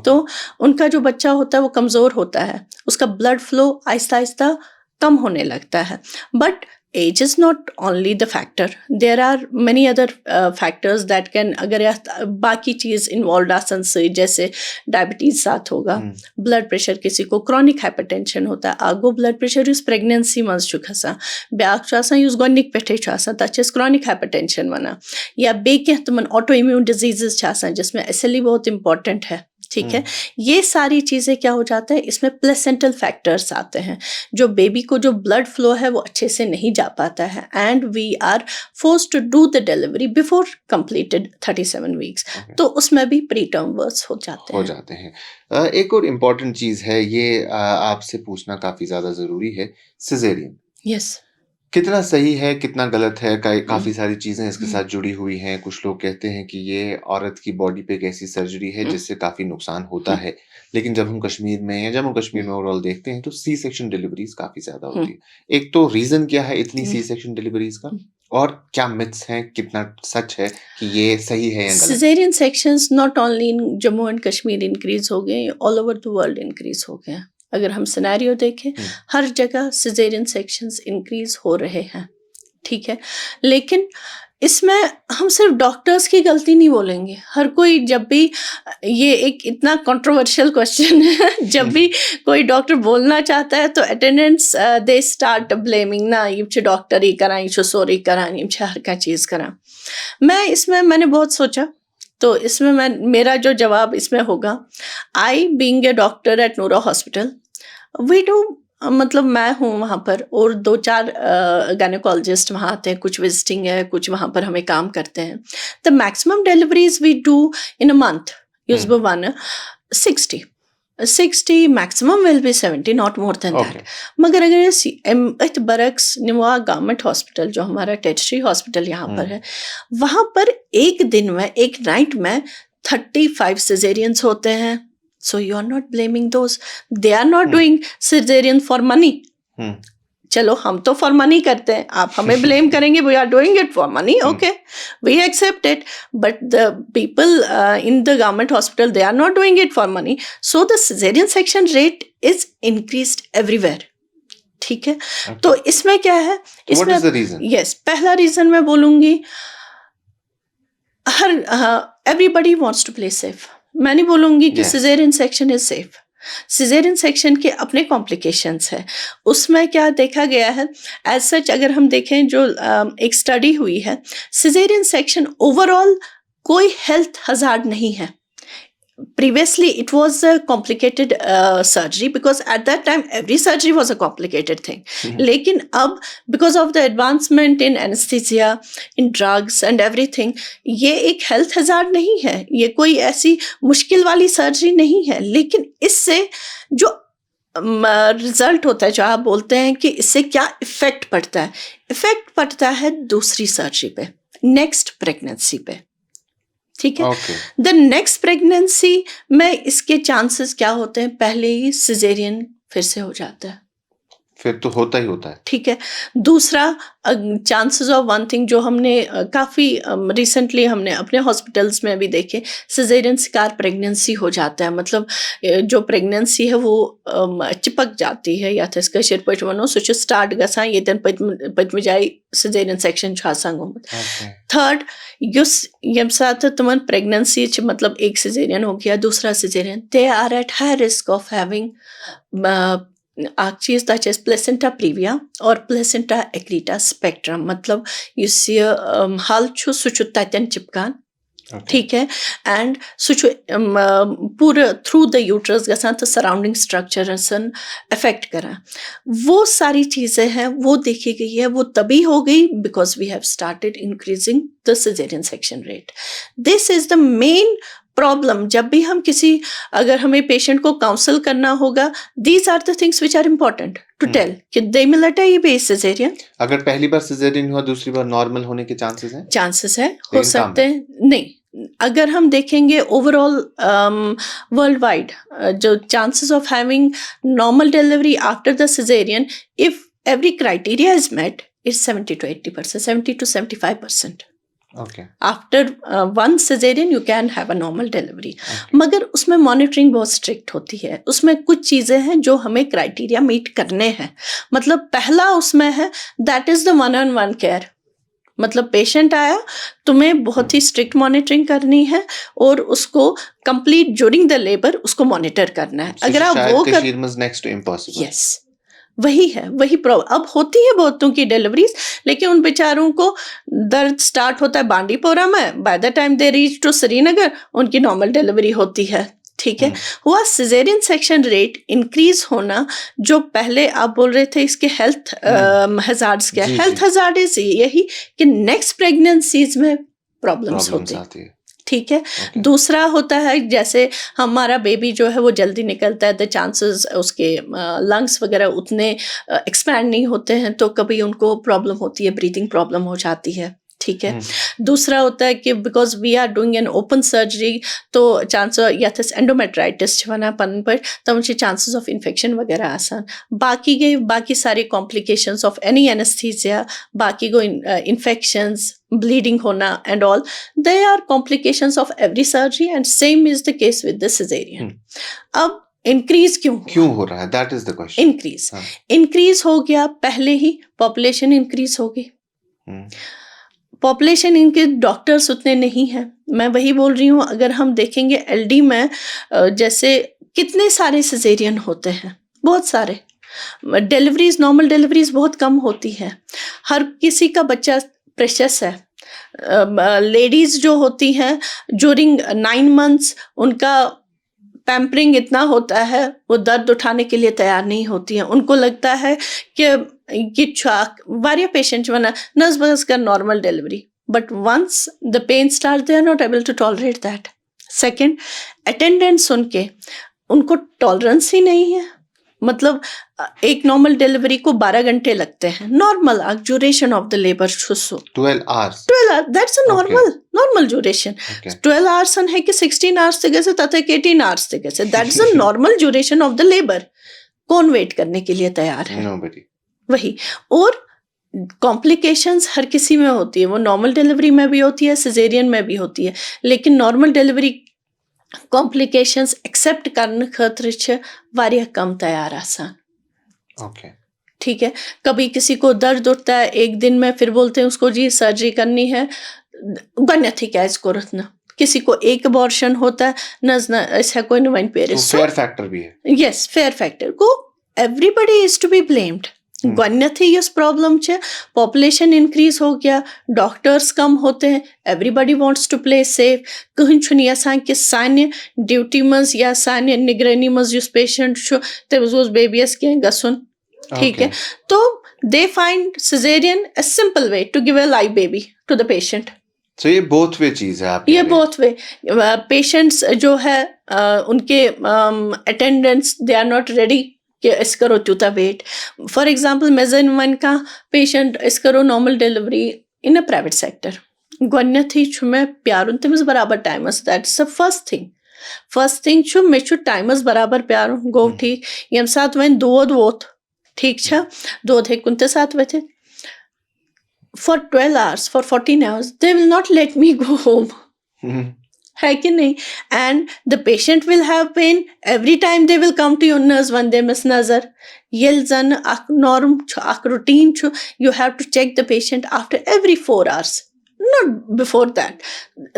तो उनका जो बच्चा होता है वो कमज़ोर होता है, उसका ब्लड फ्लो आहिस्ता आहिस्ता कम होने लगता है। But age is not only the factor, there are many other factors that can, अगर बाकी चीज़ इन्वॉल्व आसन से, जैसे डायबिटीज़ साथ होगा, ब्लड प्रेशर, किसी को क्रॉनिक हाइपरटेंशन होता है, आगो ब्लड प्रेशर उस प्रेगनेंसी मज छु खसान, ब्याक उस गोनिक पे तथ क्रॉनिक हाइपरटेंशन वना, या बे तुम ऑटो इम्यून डिजीजेस जिसमें SLE बहुत इंपॉर्टेंट है, ठीक है। ये सारी चीज़ें क्या हो जाता है, इसमें प्लेसेंटल फैक्टर्स आते हैं, जो बेबी को जो ब्लड फ्लो है वो अच्छे से नहीं जा पाता है, and we are forced to do the delivery before completed 37 weeks, तो उसमें भी प्री टर्म बर्थ हो जाते हैं। एक और इम्पोर्टेंट चीज़ है, ये आपसे पूछना काफ़ी ज़्यादा ज़रूरी है, सिजेरियन यस। कितना सही है, कितना गलत है? काफ़ी सारी चीज़ें इसके साथ जुड़ी हुई हैं। कुछ लोग कहते हैं कि ये औरत की बॉडी पे एक ऐसी सर्जरी है जिससे काफ़ी नुकसान होता है। लेकिन जब हम कश्मीर में या जम्मू कश्मीर में ओवरऑल देखते हैं तो सी सेक्शन डिलीवरीज़ काफ़ी ज़्यादा होती है। एक तो रीज़न क्या है इतनी सी सेक्शन डिलीवरीज़ का? और क्या मिथ्स हैं, कितना सच है कि ये सही है या गलत? Caesarean sections not only in Jammu and Kashmir increase हो गए, all over the world increase हो गए। अगर हम सिनेरियो देखें, हर जगह सिजेरियन सेक्शंस इंक्रीज हो रहे हैं, ठीक है। लेकिन इसमें हम सिर्फ डॉक्टर्स की गलती नहीं बोलेंगे, हर कोई जब भी, ये एक इतना कंट्रोवर्शियल क्वेश्चन है, जब भी कोई डॉक्टर बोलना चाहता है तो अटेंडेंट्स दे स्टार्ट ब्लेमिंग ना, ये डॉक्टर ही करा, ये सोरी करा, ये हर का चीज़ करा। मैंने बहुत सोचा, तो इसमें मेरा जो जवाब इसमें होगा, I being a doctor at नूरा हॉस्पिटल, वी डू, मतलब मैं हूँ वहाँ पर, और 2-4 गायनेकोलॉजिस्ट वहाँ आते हैं, कुछ विजिटिंग है, कुछ वहाँ पर हमें काम करते हैं। The maximum deliveries we do in a month use one 60 maximum will be 70, not more than that. मगर अगर बरक्स निवा गवर्नमेंट हॉस्पिटल जो हमारा टेरिटरी हॉस्पिटल यहाँ पर है, वहाँ पर एक दिन में, एक नाइट में 35 सिजेरियंस होते हैं। So you are not blaming those. They are not doing cesarean for money. चलो हम तो for money करते हैं, आप हमें blame करेंगे, we are doing it for money, okay, we accept it. But the people in the government hospital, they are not doing it for money. So the cesarean section rate is increased everywhere. ठीक है, तो इसमें क्या है, इसमें What is the reason? Yes, पहला reason मैं बोलूँगी, everybody wants to play safe. मैं नहीं बोलूँगी कि caesarean section is safe. Caesarean section के अपने कॉम्प्लिकेशंस है। उसमें क्या देखा गया है, एज सच अगर हम देखें, जो एक स्टडी हुई है, सिजेरियन सेक्शन ओवरऑल कोई हेल्थ हजार्ड नहीं है। Previously it was a complicated surgery, because at that time every surgery was a complicated thing. लेकिन अब because of the advancement in anesthesia, in drugs and everything, ये एक health hazard नहीं है, ये कोई ऐसी मुश्किल वाली सर्जरी नहीं है। लेकिन इससे जो रिजल्ट होता है, जो आप बोलते हैं कि इससे क्या इफेक्ट पड़ता है, इफेक्ट पड़ता है दूसरी सर्जरी पे, नेक्स्ट प्रेगनेंसी पे, ठीक है। द नेक्स्ट प्रेगनेंसी में इसके चांसेस क्या होते हैं, पहले ही सिजेरियन फिर से हो जाता है, फिर तो होता ही होता है, ठीक है। दूसरा चांसेस ऑफ वन थिंग जो हमने काफ़ी रिसेंटली हमने अपने हॉस्पिटल्स में भी देखे, सिजेरियन शिकार प्रेगनेंसी हो जाता है, मतलब जो प्रेगनेंसी है वो चिपक जाती है, या तो इसका शिर पट वनो सो स्टार्ट गसा ये दिन पट में जाए सिजेरियन सेक्शन छासा गोमत। थर्ड, युस यम साथ तुमन प्रेगनेंसी मतलब एक सिजेरियन हो गया, दूसरा caesarean, they are at high risk of having अख चीज तच प्लेसेंटा प्रीविया और प्लेसेंटा एक्रीटा स्पेक्ट्रम मतलब युस ये हल छु सु छु ततन चिपकान ओके ठीक है एंड सु छु पूरे थ्रू द यूट्रस गसान तो सराउंडिंग स्ट्रक्चरसन अफेक्ट करा वो सारी चीज़ें हैं वो देखी गई है वो तभी हो गई because we have started increasing the caesarean section rate this is the main problem जब भी हम किसी अगर हमें पेशेंट को काउंसल करना होगा these are the things which are important to tell कि दे मिलटा ये बे सिजेरियन अगर पहली बार सिजेरियन हुआ दूसरी बार नॉर्मल होने के चांसेस हैं चांसेस है हो लेकिन कम सकते हैं नहीं अगर हम देखेंगे ओवरऑल वर्ल्ड वाइड जो chances of having normal delivery after the caesarean if every criteria is met is 70 to 80%, 70 to 75%. Okay after one caesarean you can have a normal delivery मगर उसमें मॉनिटरिंग बहुत स्ट्रिक्ट होती है उसमें कुछ चीज़ें हैं जो हमें क्राइटेरिया मीट करने हैं मतलब पहला उसमें है that is the 1-on-1 care मतलब पेशेंट आया तुम्हें बहुत ही स्ट्रिक्ट मॉनिटरिंग करनी है और उसको कंप्लीट ड्यूरिंग द लेबर उसको मॉनिटर करना है अगर आप वो कर नेक्स्ट टू इम्पॉसिबल यस वही है वही प्रॉब्लम अब होती है बहुतों की डिलीवरीज लेकिन उन बेचारों को दर्द स्टार्ट होता है बांडीपोरा में by the time they reach to Srinagar उनकी नॉर्मल डिलीवरी होती है ठीक है हुआ सिजेरियन सेक्शन रेट इंक्रीज होना जो पहले आप बोल रहे थे इसके हेल्थ हजार्ड्स क्या हेल्थ हजार्ड इज यही कि नेक्स्ट प्रेगनेंसीज में प्रॉब्लम्स होती है ठीक है दूसरा होता है जैसे हमारा बेबी जो है वो जल्दी निकलता है द चांसेस उसके लंग्स वगैरह उतने एक्सपैंड नहीं होते हैं तो कभी उनको प्रॉब्लम होती है ब्रीथिंग प्रॉब्लम हो जाती है ठीक है दूसरा होता है कि because we are doing an open surgery तो चांस या तो एंडोमेट्राइटिस छवना पन पर तो उनके चांसेस ऑफ इन्फेक्शन वगैरह आसान बाकी गए बाकी सारे कॉम्प्लिकेशंस ऑफ एनी एनेस्थीसिया बाकी को इन्फेक्शंस bleeding होना and all they are complications of every surgery and same is the case with the cesarean अब इंक्रीज क्यों हो रहा है that is the question increase हो गया पहले ही पॉपुलेशन इंक्रीज हो गई पॉपुलेशन इनके डॉक्टर्स उतने नहीं हैं मैं वही बोल रही हूँ अगर हम देखेंगे एलडी में जैसे कितने सारे सिजेरियन होते हैं बहुत सारे डिलीवरीज नॉर्मल डिलीवरीज बहुत कम होती है हर किसी का बच्चा प्रेशस है लेडीज जो होती हैं ड्यूरिंग 9 months उनका पैम्परिंग इतना होता है वो दर्द उठाने के लिए तैयार नहीं होती हैं उनको लगता है कि ये वारिया पेशेंट वना नस बस कर normal delivery but once the pain start they are not able to tolerate that second attendants उनको टॉलरेंस ही नहीं है मतलब एक नॉर्मल डिलीवरी को 12 घंटे लगते हैं normal duration of the labour 12 hours that's a normal duration 12 hours है कि 16 hours से गए तथा 18 hours से गए that's a normal duration of the labour कौन वेट करने के लिए तैयार है Nobody. वही और कॉम्प्लिकेशंस हर किसी में होती है वो नॉर्मल डिलीवरी में भी होती है सिजेरियन में भी होती है लेकिन नॉर्मल डिलीवरी कॉम्प्लिकेशंस एक्सेप्ट करने खातिर छ वारिया कम तैयार आसान ओके ठीक है कभी किसी को दर्द उठता है एक दिन में फिर बोलते हैं उसको जी सर्जरी करनी है गन्यथी क्या इसको रखना किसी को एक अबॉर्शन होता है नजना ऐसा कोई नहीं पेरिस फेयर फैक्टर भी है यस फेयर फैक्टर को everybody is to be blamed गन्यथी इस प्रॉब्लम छ पॉपुलेशन इंक्रीज हो गया डॉक्टर्स कम होते हैं everybody wants to play safe कहीं छुनी आसान कि सान्य ड्यूटी मज या सान्य निगरानी मज युस पेशेंट छु तमिस गोस बेबीस के गसुन ठीक है तो they find caesarean a simple way to give a live baby to the patient तो ये बोथ वे चीज है आप ये बोथ वे पेशेंट्स जो है उनके attendants they are not ready कि इस करो त्यूता वेट फॉर एग्जांपल मेजरमेंट का पेशेंट इस करो normal delivery in a private sector गन्यथी छु मैं प्यार तमिस बराबर times that's the first thing छु मे छु टाइमस बराबर प्यार गो ठीक यम साथ वन दोद वोत ठीक छ दोद है कुंते साथ वथे for 12 hours for 14 hours they will not let me go home है कि नहीं and the patient will have pain every time they will come to your nurse when they miss nazar yel zan ak norm ak routine chu you have to check the patient after every 4 hours not before that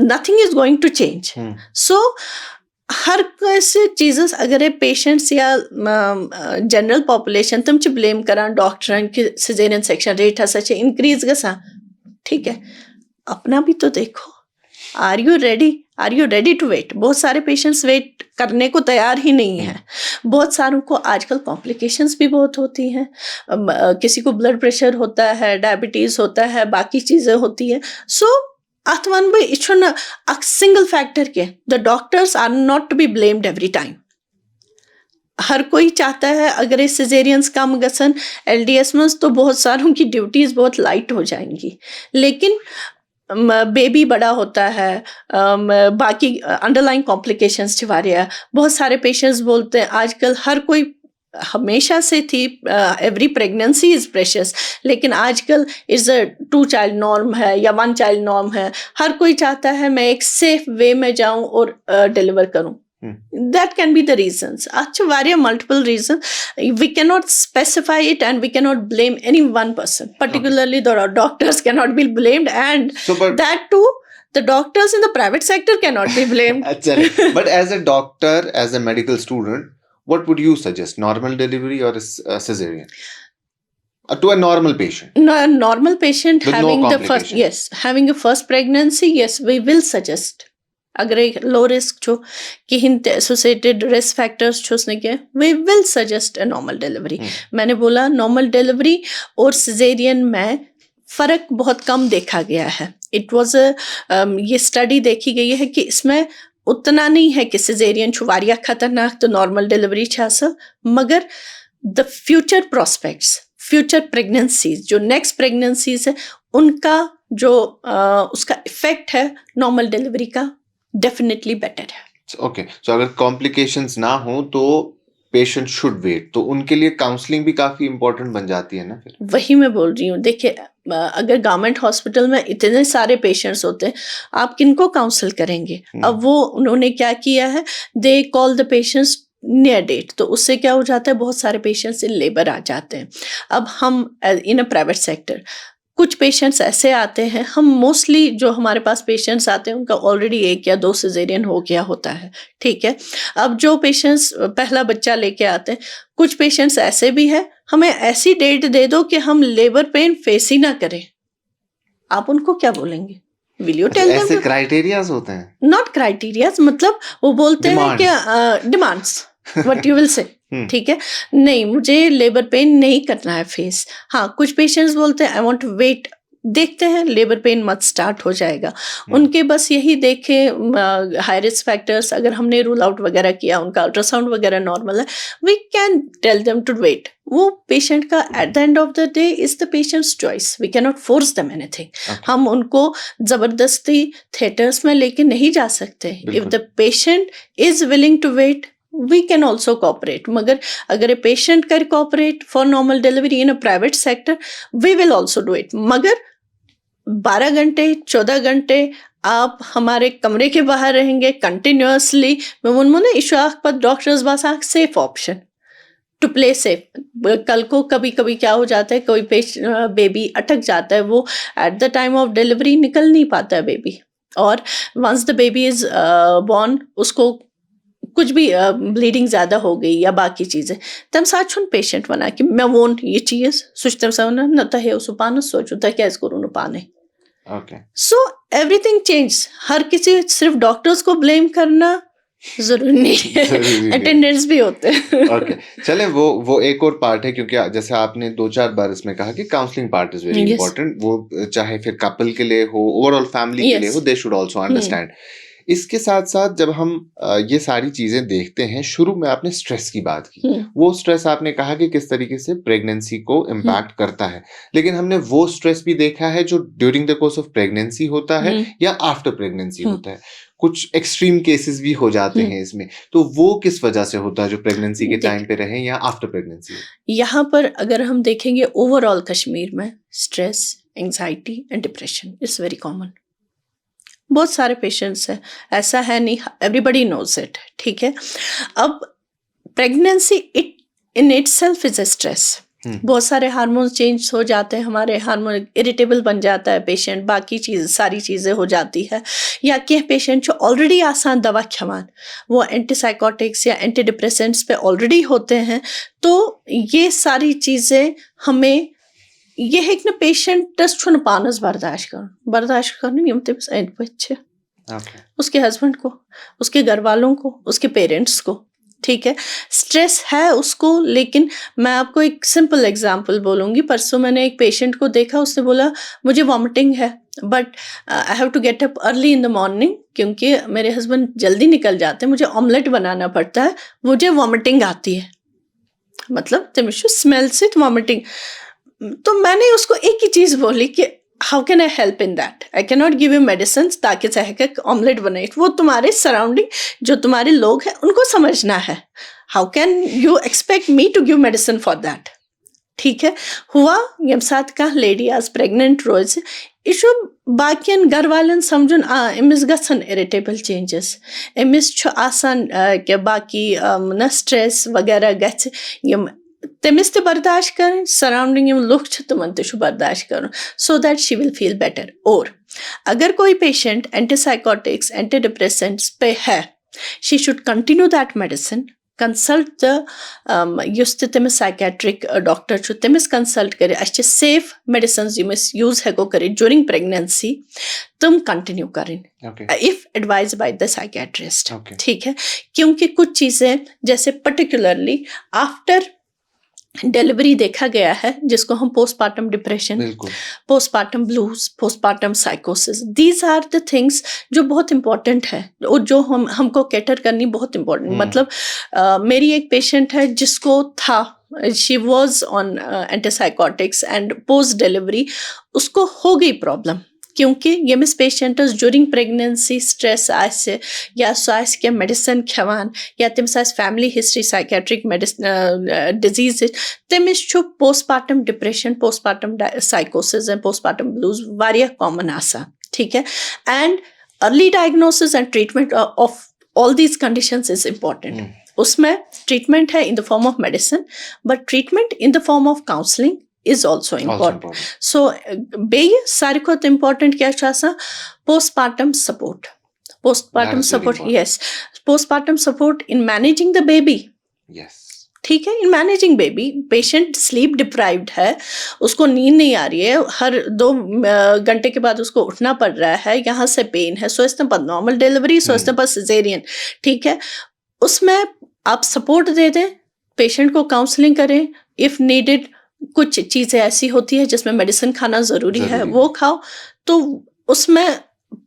nothing is going to change so हर कैसे चीज़स अगर patients या general population तम blame करान डॉक्टरन कि caesarean section rate हसा increase गसा, ठीक है, अपना भी तो देखो। Are you ready to wait? बहुत सारे पेशेंट्स वेट करने को तैयार ही नहीं है। बहुत सारों को आजकल कॉम्प्लिकेशंस भी बहुत होती हैं। किसी को ब्लड प्रेशर होता है, डायबिटीज होता है, बाकी चीजें होती है। सो अत वन बह यह सिंगल फैक्टर के the doctors are not to be blamed every time. हर कोई चाहता है अगर सिजेरियंस कम गसन LDS में तो बहुत सारों की ड्यूटीज बहुत लाइट हो जाएंगी, लेकिन बेबी बड़ा होता है, बाकी अंडरलाइन कॉम्प्लिकेशंस छिवारिया। बहुत सारे पेशेंट्स बोलते हैं आजकल, हर कोई हमेशा से थी एवरी प्रेगनेंसी इज प्रेशियस, लेकिन आजकल इज अ 2 चाइल्ड नॉर्म है या 1 चाइल्ड नॉर्म है। हर कोई चाहता है मैं एक सेफ वे में जाऊं और डिलीवर करूं। That can be the reasons. Actually, various multiple reasons. We cannot specify it, and we cannot blame any one person. Particularly, the doctors cannot be blamed, and that too, the doctors in the private sector cannot be blamed. But as a doctor, as a medical student, what would you suggest? Normal delivery or cesarean? To a normal patient? No, a normal patient with having no the first, yes, having a first pregnancy, yes, we will suggest. अगर एक low risk छो कि Hind associated risk factors छो उसने क्या, we will suggest a normal delivery. मैंने बोला normal delivery और सिजेरियन में फ़र्क बहुत कम देखा गया है। इट वाज ये स्टडी देखी गई है कि इसमें उतना नहीं है कि सिजेरियन छो वारिया खतरनाक तो नॉर्मल डिलीवरी छा सा, मगर the future prospects, future pregnancies, जो नेक्स्ट प्रेगनेंसीज है उनका जो उसका इफेक्ट है नॉर्मल डिलीवरी का डेफिनेटली बेटर है। ओके, सो अगर कॉम्प्लिकेशंस ना हो तो पेशेंट शुड वेट, तो उनके लिए काउंसलिंग भी काफी इंपॉर्टेंट बन जाती है ना फिर? वही मैं बोल रही हूँ। देखिए, अगर गवर्नमेंट हॉस्पिटल में इतने सारे पेशेंट्स होते हैं, आप किनको काउंसल करेंगे? अब वो उन्होंने क्या किया है, they call the patients near date, तो उससे क्या हो जाता है, बहुत सारे पेशेंट्स इन लेबर आ जाते हैं। अब हम इन अ प्राइवेट सेक्टर कुछ पेशेंट्स ऐसे आते हैं, हम मोस्टली जो हमारे पास पेशेंट्स आते हैं उनका ऑलरेडी 1 या 2 सिजेरियन हो गया होता है, ठीक है। अब जो पेशेंट्स पहला बच्चा लेके आते हैं, कुछ पेशेंट्स ऐसे भी है, हमें ऐसी डेट दे दो कि हम लेबर पेन फेस ही ना करें। आप उनको क्या बोलेंगे? Will you tell them? ऐसे क्राइटेरियाज होते हैं? नॉट क्राइटेरियाज, मतलब वो बोलते हैं कि demands, what you will say, ठीक है, नहीं मुझे लेबर पेन नहीं करना है फेस। हाँ, कुछ पेशेंट्स बोलते हैं आई वांट टू वेट, देखते हैं लेबर पेन मत स्टार्ट हो जाएगा। उनके बस यही देखे हाई रिस्क फैक्टर्स, अगर हमने रूल आउट वगैरह किया, उनका अल्ट्रासाउंड वगैरह नॉर्मल है, we can tell them to wait. वो पेशेंट का at the end of the day is the patient's choice, we can not force them anything. हम उनको जबरदस्ती थिएटर्स में लेके नहीं जा सकते। If the patient is willing to wait, we can also cooperate, मगर अगर a patient can cooperate for normal delivery in a private sector, we will also do it। मगर 12 घंटे 14 घंटे आप हमारे कमरे के बाहर रहेंगे कंटिन्यूसली, मैं मुझे इशू पर डॉक्टर्स बास safe option to play safe. कल को कभी कभी क्या हो जाता है, कोई बेबी अटक जाता है, वो at the time of delivery निकल नहीं पाता है बेबी, और once the baby is born उसको कुछ भी ब्लीडिंग ज़्यादा हो गई या बाकी चीज़ें, तम साथ छुन पेशेंट बना कि मैं वो ये चीज़ सोचते न तो है उसको पाना सोचो तो क्या इसको न पाने। Okay, so everything change. हर किसी सिर्फ डॉक्टर्स को ब्लेम करना जरूरी नहीं है, अटेंडेंट्स भी होते हैं। ओके, चले वो एक और पार्ट है, क्योंकि जैसे आपने 2-4 बार इसमें कहा कि counselling part is very important. वो चाहे फिर कपल के लिए हो, ओवरऑल फैमिली के लिए हो, दे शुड आल्सो अंडरस्टैंड। इसके साथ साथ जब हम ये सारी चीजें देखते हैं, शुरू में आपने स्ट्रेस की बात की, वो स्ट्रेस आपने कहा कि किस तरीके से प्रेगनेंसी को इम्पैक्ट करता है, लेकिन हमने वो स्ट्रेस भी देखा है जो during the course of pregnancy होता है या आफ्टर प्रेगनेंसी होता है। कुछ एक्सट्रीम केसेस भी हो जाते हैं इसमें, तो वो किस वजह से होता है, जो प्रेगनेंसी के टाइम पे रहे या आफ्टर प्रेगनेंसी? यहाँ पर अगर हम देखेंगे ओवरऑल कश्मीर में stress, anxiety and depression is very common. बहुत सारे पेशेंट्स हैं, ऐसा है नहीं, एवरीबडी नोज इट, ठीक है। अब pregnancy it in itself is a stress, बहुत सारे हार्मोन्स चेंज हो जाते हैं, हमारे हार्मोन इरिटेबल बन जाता है पेशेंट, बाकी सारी चीज़ें हो जाती है। या कह पेशेंट जो ऑलरेडी आसान दवा खवान, वो एंटीसाइकोटिक्स या एंटी डिप्रेसेंट्स पे ऑलरेडी होते हैं, तो ये सारी चीज़ें हमें ये है कि पेशेंटस पानस बर्दाश्त कर यम तमिस अंद पछ उसके हस्बैंड को, उसके घर वालों को, उसके पेरेंट्स को, ठीक है। स्ट्रेस है उसको, लेकिन मैं आपको एक सिंपल एग्जांपल बोलूँगी। परसों मैंने एक पेशेंट को देखा, उसने बोला मुझे वॉमिटिंग है but I have to get up early in the morning, क्योंकि मेरे हस्बैंड जल्दी निकल जाते हैं, मुझे ऑमलेट बनाना पड़ता है, मुझे वॉमिटिंग आती है, मतलब तमिश स्मेल से वॉमिटिंग। तो मैंने उसको एक ही चीज़ बोली कि how can I help in that, I can not give you medicine ताकि चाहे ऑमलेट बनाए, वो तुम्हारे सराउंडिंग जो तुम्हारे लोग हैं उनको समझना है, how can you expect me to give medicine for that, ठीक है। हुआ यम साथ का लेडी आज प्रेग्नेंट रोज यह बाकियन घर वालन समझुन अमिस गसन इरिटेबल चेंजेस, अमिस आसान कि बाकी न स्ट्रेस वगैरह गछ यम तमिस बर्दाश्त कर, सराउंडिंग लुक तमन बर्दाश्त कर, so that she will feel better. और अगर कोई पेशेंट एंटीसाइकोटिक्स एंटी डिप्रेसेंट्स पे है, she should continue that medicine, consult the युस तमिस साइकेट्रिक डॉक्टर तमिस कंसल्ट करे, अच्छे सेफ मेडिसिन यमिस यूज हेको करे ड्यूरिंग प्रेगनेंसी, तुम कंटिन्यू करें if advise by the psychiatrist, ठीक है। क्योंकि कुछ चीज़ें जैसे पर्टिकुलरली आफ्टर डिलीवरी देखा गया है, जिसको हम postpartum depression, postpartum blues, postpartum साइकोसिस, दीज आर द थिंग्स जो बहुत इंपॉर्टेंट है और जो हमको कैटर करनी बहुत इंपॉर्टेंट। मतलब मेरी एक पेशेंट है जिसको था, she was on antipsychotics and post delivery उसको हो गई प्रॉब्लम, क्योंकि यमिस पेशेंटस ड्यूरिंग प्रेगनेंसी स्ट्रेस आसे या सो के मेडिसिन खवान या तमिस family history psychiatric medicine disease, तमिस पोस्टपार्टम डिप्रेशन, पोस्टपार्टम साइकोसिस एंड पोस्टपार्टम ब्लूज वारिया कॉमन आसान, ठीक है। And early diagnosis and treatment of all these conditions is important. उसमें ट्रीटमेंट है in the form of medicine, but treatment in the form of counselling is also important. So बेय सारी Khot important क्या चासा postpartum support, postpartum support, yes, postpartum support in managing the baby, yes, ठीक है। In managing baby, patient sleep deprived है, उसको नींद नहीं आ रही है, हर 2 घंटे के बाद उसको उठना पड़ रहा है, यहाँ से पेन है, सोचते पर नॉर्मल डिलीवरी, सोचते पर सिजेरियन, ठीक है। उसमें आप सपोर्ट दे दें, पेशेंट को काउंसलिंग करें, इफ़ नीडेड कुछ चीज़ें ऐसी होती है जिसमें मेडिसिन खाना ज़रूरी है, वो खाओ, तो उसमें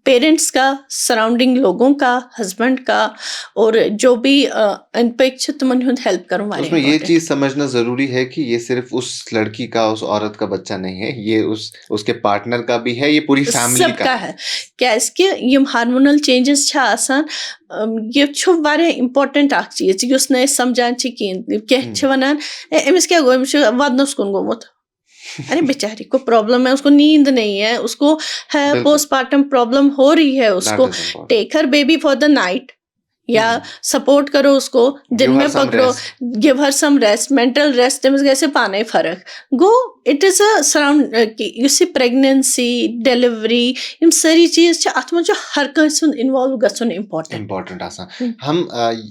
पेरेंट्स का, सराउंडिंग लोगों का, हस्बैंड का और जो भी अनपेक्षित मन हेल्प करूँ, उसमें ये चीज़ समझना ज़रूरी है कि ये सिर्फ उस लड़की का, उस औरत का बच्चा नहीं है, ये उसके पार्टनर का भी है, ये पूरी फैमिली का है। क्या इसके यम हार्मोनल चेंजेस छा आसान, ये वारिया इम्पोर्टेंट अख चीज युस न समझान कह वनान अमिस क्या गो, वदनस कुन गोमुत, अरे बेचारी को प्रॉब्लम है, उसको नींद नहीं है, उसको है पोस्टपार्टम प्रॉब्लम हो रही है, उसको take her baby for the night या सपोर्ट करो उसको, दिन में पकड़ो, give her some rest, mental rest, तमिस कैसे पाने फर्क गो, it is a surround you see pregnancy, delivery, इन सारी चीज अत मज हर कंस इन्वॉल्व गसन इम्पोर्टेंट आसान। हम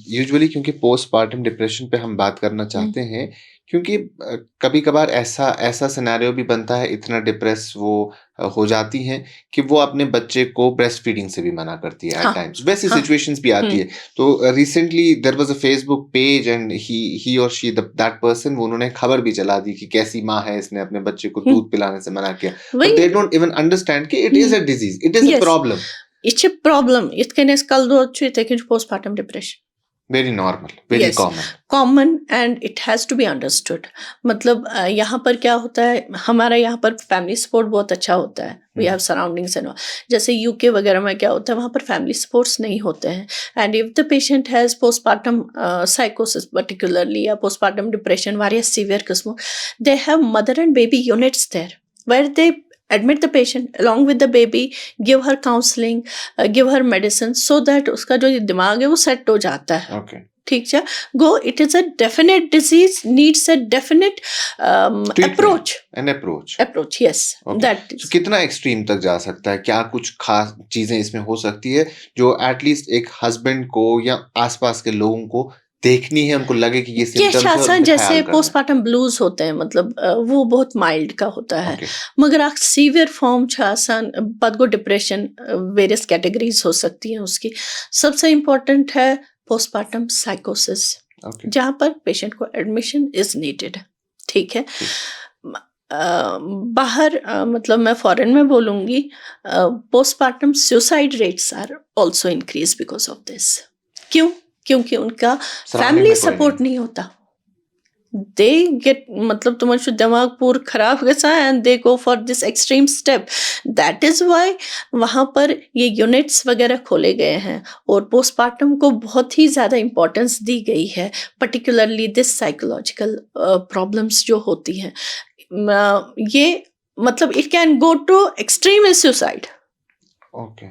यूजुअली क्योंकि पोस्टपार्टम डिप्रेशन पे हम बात करना चाहते हैं, क्योंकि कभी कभार ऐसा सिनेरियो भी बनता है, इतना डिप्रेस वो हो जाती हैं कि वो अपने बच्चे को ब्रेस्ट फीडिंग से भी मना करती है एट टाइम्स, वैसी सिचुएशंस भी आती है। तो recently there was a Facebook page and he और शी दैट पर्सन, वो उन्होंने खबर भी चला दी कि कैसी माँ है, इसने अपने बच्चे को दूध पिलाने से मना किया, but they don't even understand कि it is a disease, it is a problem, it's a problem, इतकन कल दो postpartum depression very normal, very common and it has to be understood. मतलब यहाँ पर क्या होता है, हमारा यहाँ पर फैमिली सपोर्ट बहुत अच्छा होता है, वी हैव सराउंडिंग्स एंड जैसे यूके वगैरह में क्या होता है, वहाँ पर फैमिली सपोर्ट्स नहीं होते हैं। And if the patient has postpartum साइकोसिस पर्टिकुलरली या पोस्टपार्टम डिप्रेशन, वारिया सीवियर किस्मों, they have mother and baby units there where they admit the patient along with the baby, give her counseling, give her medicine so that उसका जो दिमाग है वो set हो जाता है, ठीक है, go, it is a definite disease, needs a definite approach, an approach. Approach, yes, that तो कितना एक्सट्रीम तक जा सकता है? क्या कुछ खास चीजें इसमें हो सकती है जो एटलीस्ट एक हस्बैंड को या आसपास के लोगों को देखनी है, उनको लगे कि ये सिम्टम्स है और शासन उन पे जैसे ख्याल करना है? पोस्टमार्टम ब्लूज होते हैं, मतलब वो बहुत माइल्ड का होता है, ओके, मगर आप सीवियर फॉर्म छासान पद को डिप्रेशन वेरियस कैटेगरीज हो सकती हैं उसकी। सबसे इम्पोर्टेंट है पोस्टमार्टम साइकोसिस, ओके, जहाँ पर पेशेंट को एडमिशन इज नीडेड, ठीक है। ठीक। बाहर मतलब मैं फॉरेन में बोलूँगी, postmortem suicide rates are also increase because of this. क्यों? क्योंकि उनका Surrounding फैमिली में कोई सपोर्ट नहीं होता। दे गेट, मतलब तुम्हारा दिमाग पूरा खराब गया and they go for this extreme step. That is why वहाँ पर ये यूनिट्स वगैरह खोले गए हैं और पोस्टमार्टम को बहुत ही ज़्यादा इम्पोर्टेंस दी गई है, पर्टिकुलरली दिस साइकोलॉजिकल प्रॉब्लम्स जो होती हैं। ये मतलब it can go to extreme in suicide, okay,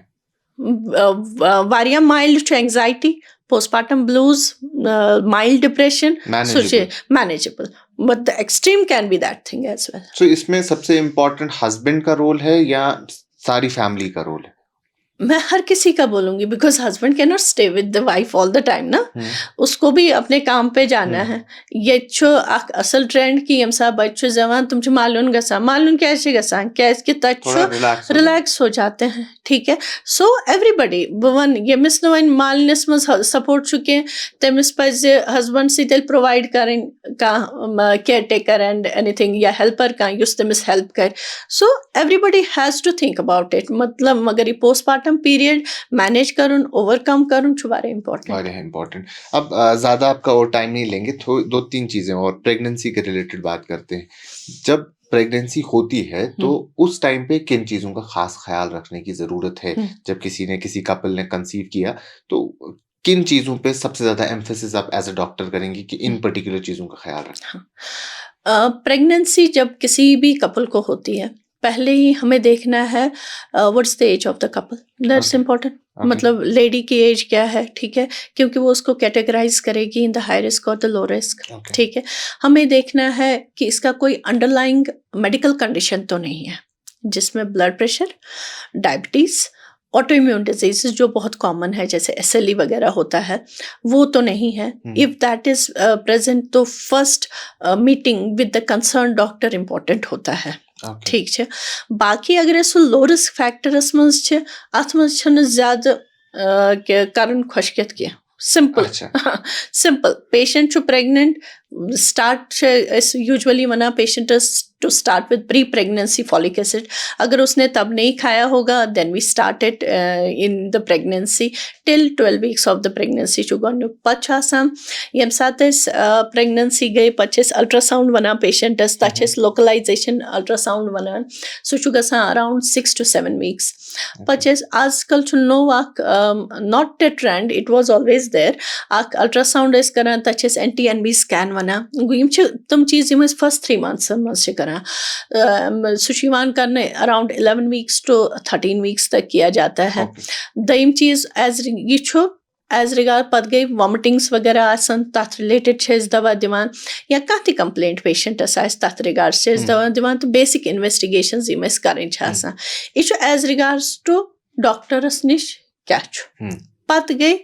वारिया mild to anxiety, postpartum blues, mild depression, manageable. manageable, but the extreme can be that thing as well. सो इसमें सबसे इम्पोर्टेंट हस्बैंड का role है या सारी फैमिली का रोल है? मैं हर किसी का बोलूंगी, because husband can not stay with the wife all the time ना, उसको भी अपने काम पे जाना है। ये असल ट्रेंड की यमसा बच्चों जवान तुम मालून गसा मालून कैसे गसा कैसे तच्चो रिलैक्स हो जाते हैं, ठीक है। सो एवरीबडी वन ये मिस वन मालनस में सपोर्ट चुके तमिस पज हस्बैंड से तेल प्रोवाइड करें का केयर टेकर एंड एनीथिंग या हेल्पर का युस तमिस हेल्प कर। So everybody has to think about it, मतलब मगर ये पोस्टमार्टम पीरियड मैनेज करूँ, ओवरकम करूँ, वेरी इंपॉर्टेंट। अब ज्यादा आपका और टाइम नहीं लेंगे, दो तीन चीजें और प्रेगनेंसी के रिलेटेड बात करते हैं। जब प्रेगनेंसी होती है तो उस टाइम पे किन चीजों का खास ख्याल रखने की जरूरत है? जब किसी कपल ने कंसीव किया तो किन चीजों पे सबसे ज्यादा एम्फेसिस आप एज अ डॉक्टर करेंगे कि इन पर्टिकुलर चीजों का ख्याल रखें? प्रेगनेंसी जब किसी भी कपल को होती है, पहले ही हमें देखना है what's the age of the couple, that's important. मतलब लेडी की एज क्या है, ठीक है, क्योंकि वो उसको कैटेगराइज करेगी इन द हाई रिस्क और द लो रिस्क, ठीक है। हमें देखना है कि इसका कोई अंडरलाइंग मेडिकल कंडीशन तो नहीं है जिसमें blood pressure, diabetes, auto immune disease जो बहुत कॉमन है जैसे SLE वगैरह होता है, वो तो नहीं है। इफ दैट इज प्रेजेंट तो first meeting with the concern doctor important होता है, ठीक है। बाकी अगर ऐसा लो रिस्क फैक्टर्स मज छे अथ मज छन ज्यादा कारण खुशकियत के simple simple patient pregnant start usually वना patient to start with pre pregnancy folic acid. अगर उसने तब नहीं खाया होगा then we start it in the pregnancy till 12 weeks of the pregnancy चु गो पचासम यम साथ प्रेगनेंसी गई पचेस अल्ट्रासाउंड वना पेशेंट तचेस लोकलाइजेशन अल्ट्रासाउंड वना सो चु गसा अराउंड 6 to 7 वीक्स पचेस आजकल छु नो वाक not a trend, it was always there. आक अल्ट्रासाउंड इस करा तचेस NT-NB स्कैन वना गुइम छ तुम चीज इम फर्स्ट 3 months मस करा सुशिवान करने अराउंड 11 वीक्स to 13 वीक्स तक किया जाता है। दईम चीज एज ये छो एज रिगार्ड पद गई वॉमिटिंग्स वगैरह आसन तथ रिलेटेड छेज दवा दिवान या काती कंप्लेंट पेशेंट आस तथ रिगार्ड छेज दवा दिवान तो बेसिक इन्वेस्टिगेशंस इमस करें छासा ये छो एज रिगार्ड्स टू डॉक्टरस निश क्या छो पद गई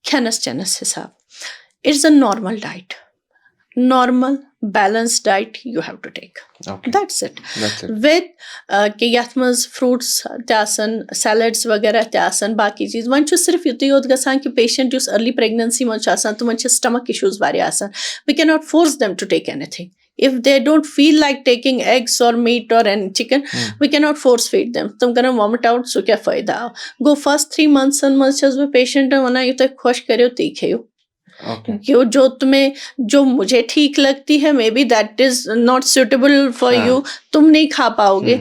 खनस चनस हिसाब it's a normal diet, normal balanced diet you have to take, that's it with कि यथ मज फ्रूट्स त्यासन सैलड्स वगैरह त्यासन बाकी चीज वन छु सिर्फ युत योद गसान कि पेशेंट युस अर्ली प्रेगनेंसी मज आसान तो वन स्टमक इश्यूज वारे आसान we cannot force them to take anything if they don't feel like taking eggs or meat or any chicken we cannot force feed them। तुम करो vomit out सो क्या फायदा go first 3 months मज वो patient वना you तक खुश करो तीखे क्यों जो तुम्हें जो मुझे ठीक लगती है may be that is not suitable for you, तुम नहीं खा पाओगे।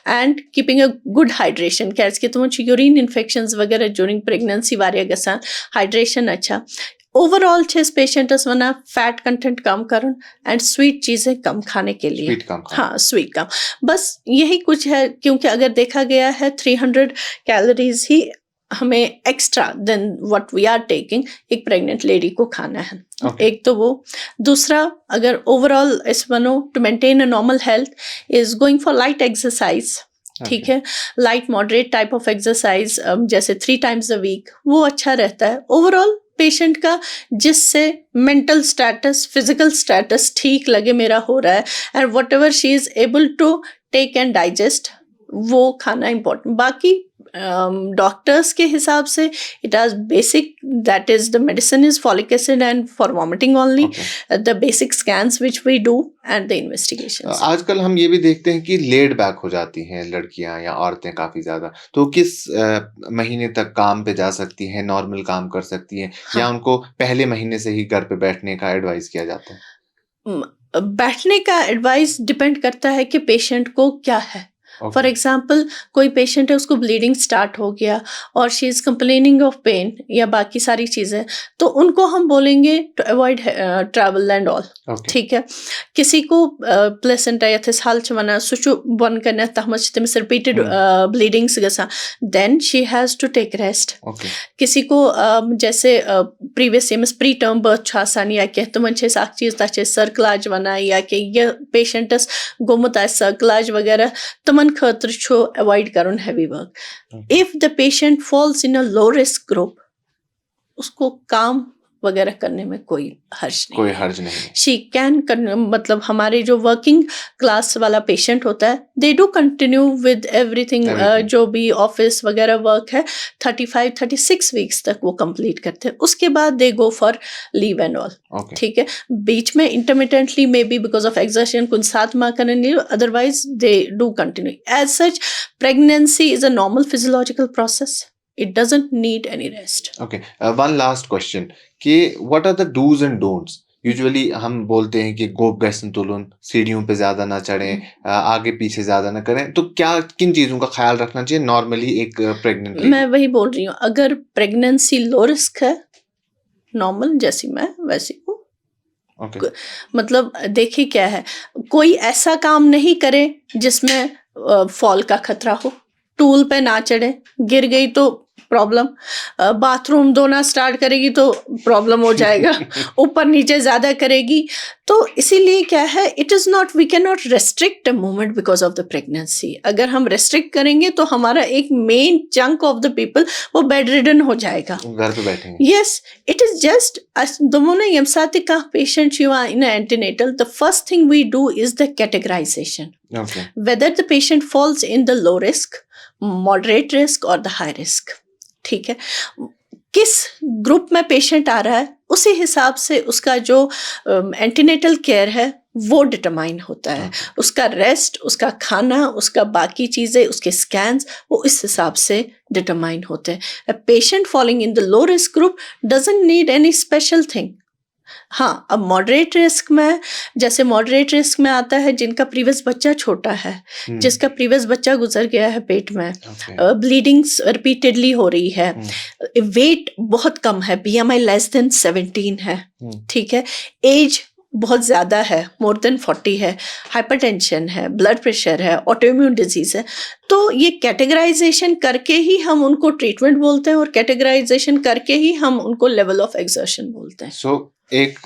And keeping a good hydration कैसे कि तुम यूरिन इन्फेक्शंस वगैरह ड्यूरिंग प्रेगनेंसी वारे गसान हाइड्रेशन अच्छा ओवरऑल छेस पेशेंट्स वना फैट कंटेंट कम करूँ एंड स्वीट चीज़ें कम खाने के लिए, हाँ स्वीट कम, बस यही कुछ है। क्योंकि अगर देखा गया है 300 कैलोरीज ही हमें extra than what we are taking एक प्रेग्नेंट लेडी को खाना है। ओके। एक तो वो, दूसरा अगर ओवरऑल इस बनो to maintain a normal health is going for light exercise, ठीक ओके। है, light moderate type of exercise, जैसे 3 times a वीक, वो अच्छा रहता है ओवरऑल पेशेंट का, जिससे मेंटल स्टेटस फिजिकल स्टेटस ठीक लगे मेरा हो रहा है, and whatever she is able to take and digest, वो खाना इम्पोर्टेंट। बाकी डॉक्टर्स के हिसाब से it has basic, that is the medicine is folic acid and for vomiting only, okay. The basic scans which we do and the investigations. आजकल हम ये भी देखते हैं कि लेड बैक हो जाती हैं लड़कियां या औरतें काफी ज्यादा, तो किस महीने तक काम पे जा सकती हैं, नॉर्मल काम कर सकती हैं, या हाँ, उनको पहले महीने से ही घर पे बैठने का एडवाइस किया जाता है? बैठने का एडवाइस डिपेंड करता है कि पेशेंट को क्या है। For okay. एग्जाम्पल कोई पेशेंट है, उसको ब्लीडिंग स्टार्ट हो गया और she is complaining of pain या बाकी सारी चीज़ें, तो उनको हम बोलेंगे to avoid travel and all, okay. ठीक है। किसी को प्लेसेंटा यथस हालच वना सुचु बन करना तमच तमिस रिपीटेड ब्लीडिंग्स गसा, then she has to take rest. Okay. किसी को जैसे प्रीवियस यमस प्री टर्म बर्थ छ आसान या कि तमन छ अख चीज तथ सर्कलाज वना, या कि ये पेशेंटस गोमुत आ सर्कलाज वगैरह, तमन खतर छो अवॉइड करन heavy work. If the patient falls in a low risk group, उसको काम वगैरह करने में कोई हर्ज नहीं कोई है। हर्ज नहीं है। शी कैन, मतलब हमारे जो वर्किंग क्लास वाला पेशेंट होता है, दे do continue with everything, Everything. जो भी ऑफिस वगैरह वर्क है 35-36 वीक्स तक वो कंप्लीट करते हैं, उसके बाद they go for leave and all, okay. ठीक है। बीच में intermittently may be because of exertion कुछ साथ में करने leave, otherwise they do continue. As such pregnancy is a normal physiological process, it doesn't need any rest. Okay. One last question कि what are the dos and don'ts? Usually हम बोलते हैं कि गोप गए संतुलन, सीढ़ियों पे ज्यादा ना चढ़ें, आगे पीछे ज्यादा ना करें, तो क्या किन चीजों का ख्याल रखना चाहिए नॉर्मली एक प्रेग्नेंट लेडी? मैं वही बोल रही हूँ, अगर प्रेगनेंसी लो रिस्क है, नॉर्मल जैसी मैं वैसी हूँ, ओके। मतलब देखिए क्या है, कोई ऐसा काम नहीं करे जिसमें फॉल का खतरा हो, टूल पे ना चढ़े, गिर गई तो प्रॉब्लम, बाथरूम धोना स्टार्ट करेगी तो प्रॉब्लम हो जाएगा, ऊपर नीचे ज्यादा करेगी, तो इसीलिए क्या है, it is not, we can not restrict a movement because of the pregnancy. अगर हम रेस्ट्रिक्ट करेंगे तो हमारा एक main chunk of the people वो बेड रिडन हो जाएगा, घर पे बैठेंगे। yes, it is just दोनों यमसाती का patient you are in an antenatal, the first thing we do is the categorization, okay. whether the patient falls in the low risk, moderate risk or the high risk, ठीक है। किस group में patient आ रहा है उसी हिसाब से उसका जो एंटीनेटल केयर है वो डिटरमाइन होता है, उसका रेस्ट, उसका खाना, उसका बाकी चीज़ें, उसके स्कैन्स, वो इस हिसाब से डिटरमाइन होते हैं। A patient falling in the low risk group doesn't need any special thing. हाँ, अब मॉडरेट रिस्क में, जैसे मॉडरेट रिस्क में आता है जिनका प्रीवियस बच्चा छोटा है, जिसका प्रीवियस बच्चा गुजर गया है पेट में, ब्लीडिंग्स रिपीटेडली हो रही है, वेट बहुत कम है, BMI लेस देन 17 है, ठीक है, एज बहुत ज़्यादा है, मोर देन 40 है, हाइपरटेंशन है, ब्लड प्रेशर है, ऑटोइम्यून डिजीज़ है, तो ये कैटेगराइजेशन करके ही हम उनको ट्रीटमेंट बोलते हैं और कैटेगराइजेशन करके ही हम उनको लेवल ऑफ एक्सर्शन बोलते हैं। सो एक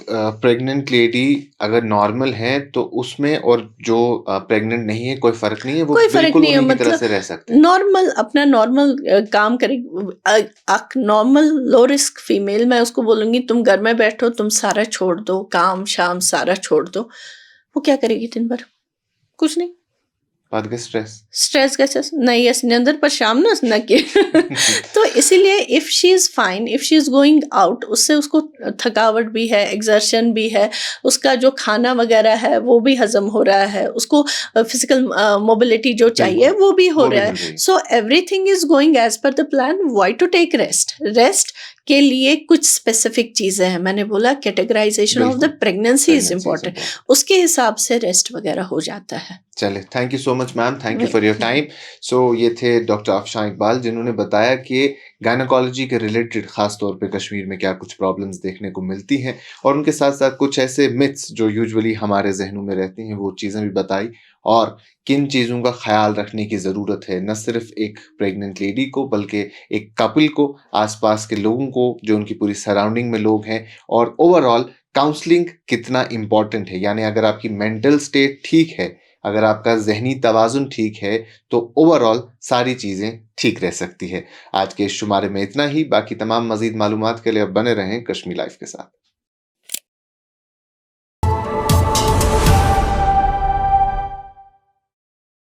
प्रेग्नेंट लेडी अगर नॉर्मल है तो उसमें और जो प्रेग्नेंट नहीं है कोई फर्क नहीं है, वो कोई फर्क बिल्कुल नहीं है, उन्हीं की तरह मतलब से रह सकते हैं। नॉर्मल अपना नॉर्मल काम करेगी। नॉर्मल लो रिस्क फीमेल मैं उसको बोलूंगी तुम घर में बैठो, तुम सारा छोड़ दो, काम शाम सारा छोड़ दो, वो क्या करेगी दिन भर? कुछ नहीं। बात के स्ट्रेस कैसे नहीं है अंदर पर शाम ना कि तो इसीलिए if she is fine, if she is going out, उससे उसको थकावट भी है, एग्जर्शन भी है, उसका जो खाना वगैरह है वो भी हजम हो रहा है, उसको फिजिकल मोबिलिटी जो चाहिए वो भी हो रहा है, so everything is going as per the plan. Why to take rest के लिए कुछ स्पेसिफिक चीज़ें हैं, मैंने बोला categorisation of the pregnancy is important, उसके हिसाब से रेस्ट वगैरह हो जाता है। चलिए, thank you so much ma'am, thank you वे फॉर योर टाइम। सो ये थे डॉक्टर अफशान इकबाल, जिन्होंने बताया कि गायनेकोलॉजी के रिलेटेड खास तौर पे कश्मीर में क्या कुछ प्रॉब्लम्स देखने को मिलती हैं, और उनके साथ-साथ कुछ ऐसे मिथ्स जो यूजुअली हमारे ज़हनों में रहती हैं, वो चीज़ें भी बताई, और किन चीज़ों का ख़्याल रखने की ज़रूरत है, न सिर्फ़ एक प्रेग्नेंट लेडी को बल्कि एक कपल को, आस-पास के लोगों को, जो उनकी पूरी सराउंडिंग में लोग हैं, और ओवरऑल काउंसलिंग कितना इम्पोर्टेंट है। यानी अगर आपकी मेंटल स्टेट ठीक है, अगर आपका ज़हनी तवाज़ुन ठीक है, तो ओवरऑल सारी चीज़ें ठीक रह सकती है। आज के इस शुमारे में इतना ही, बाकी तमाम मज़ीद मालूमात के लिए आप बने रहें कश्मीर लाइफ़ के साथ।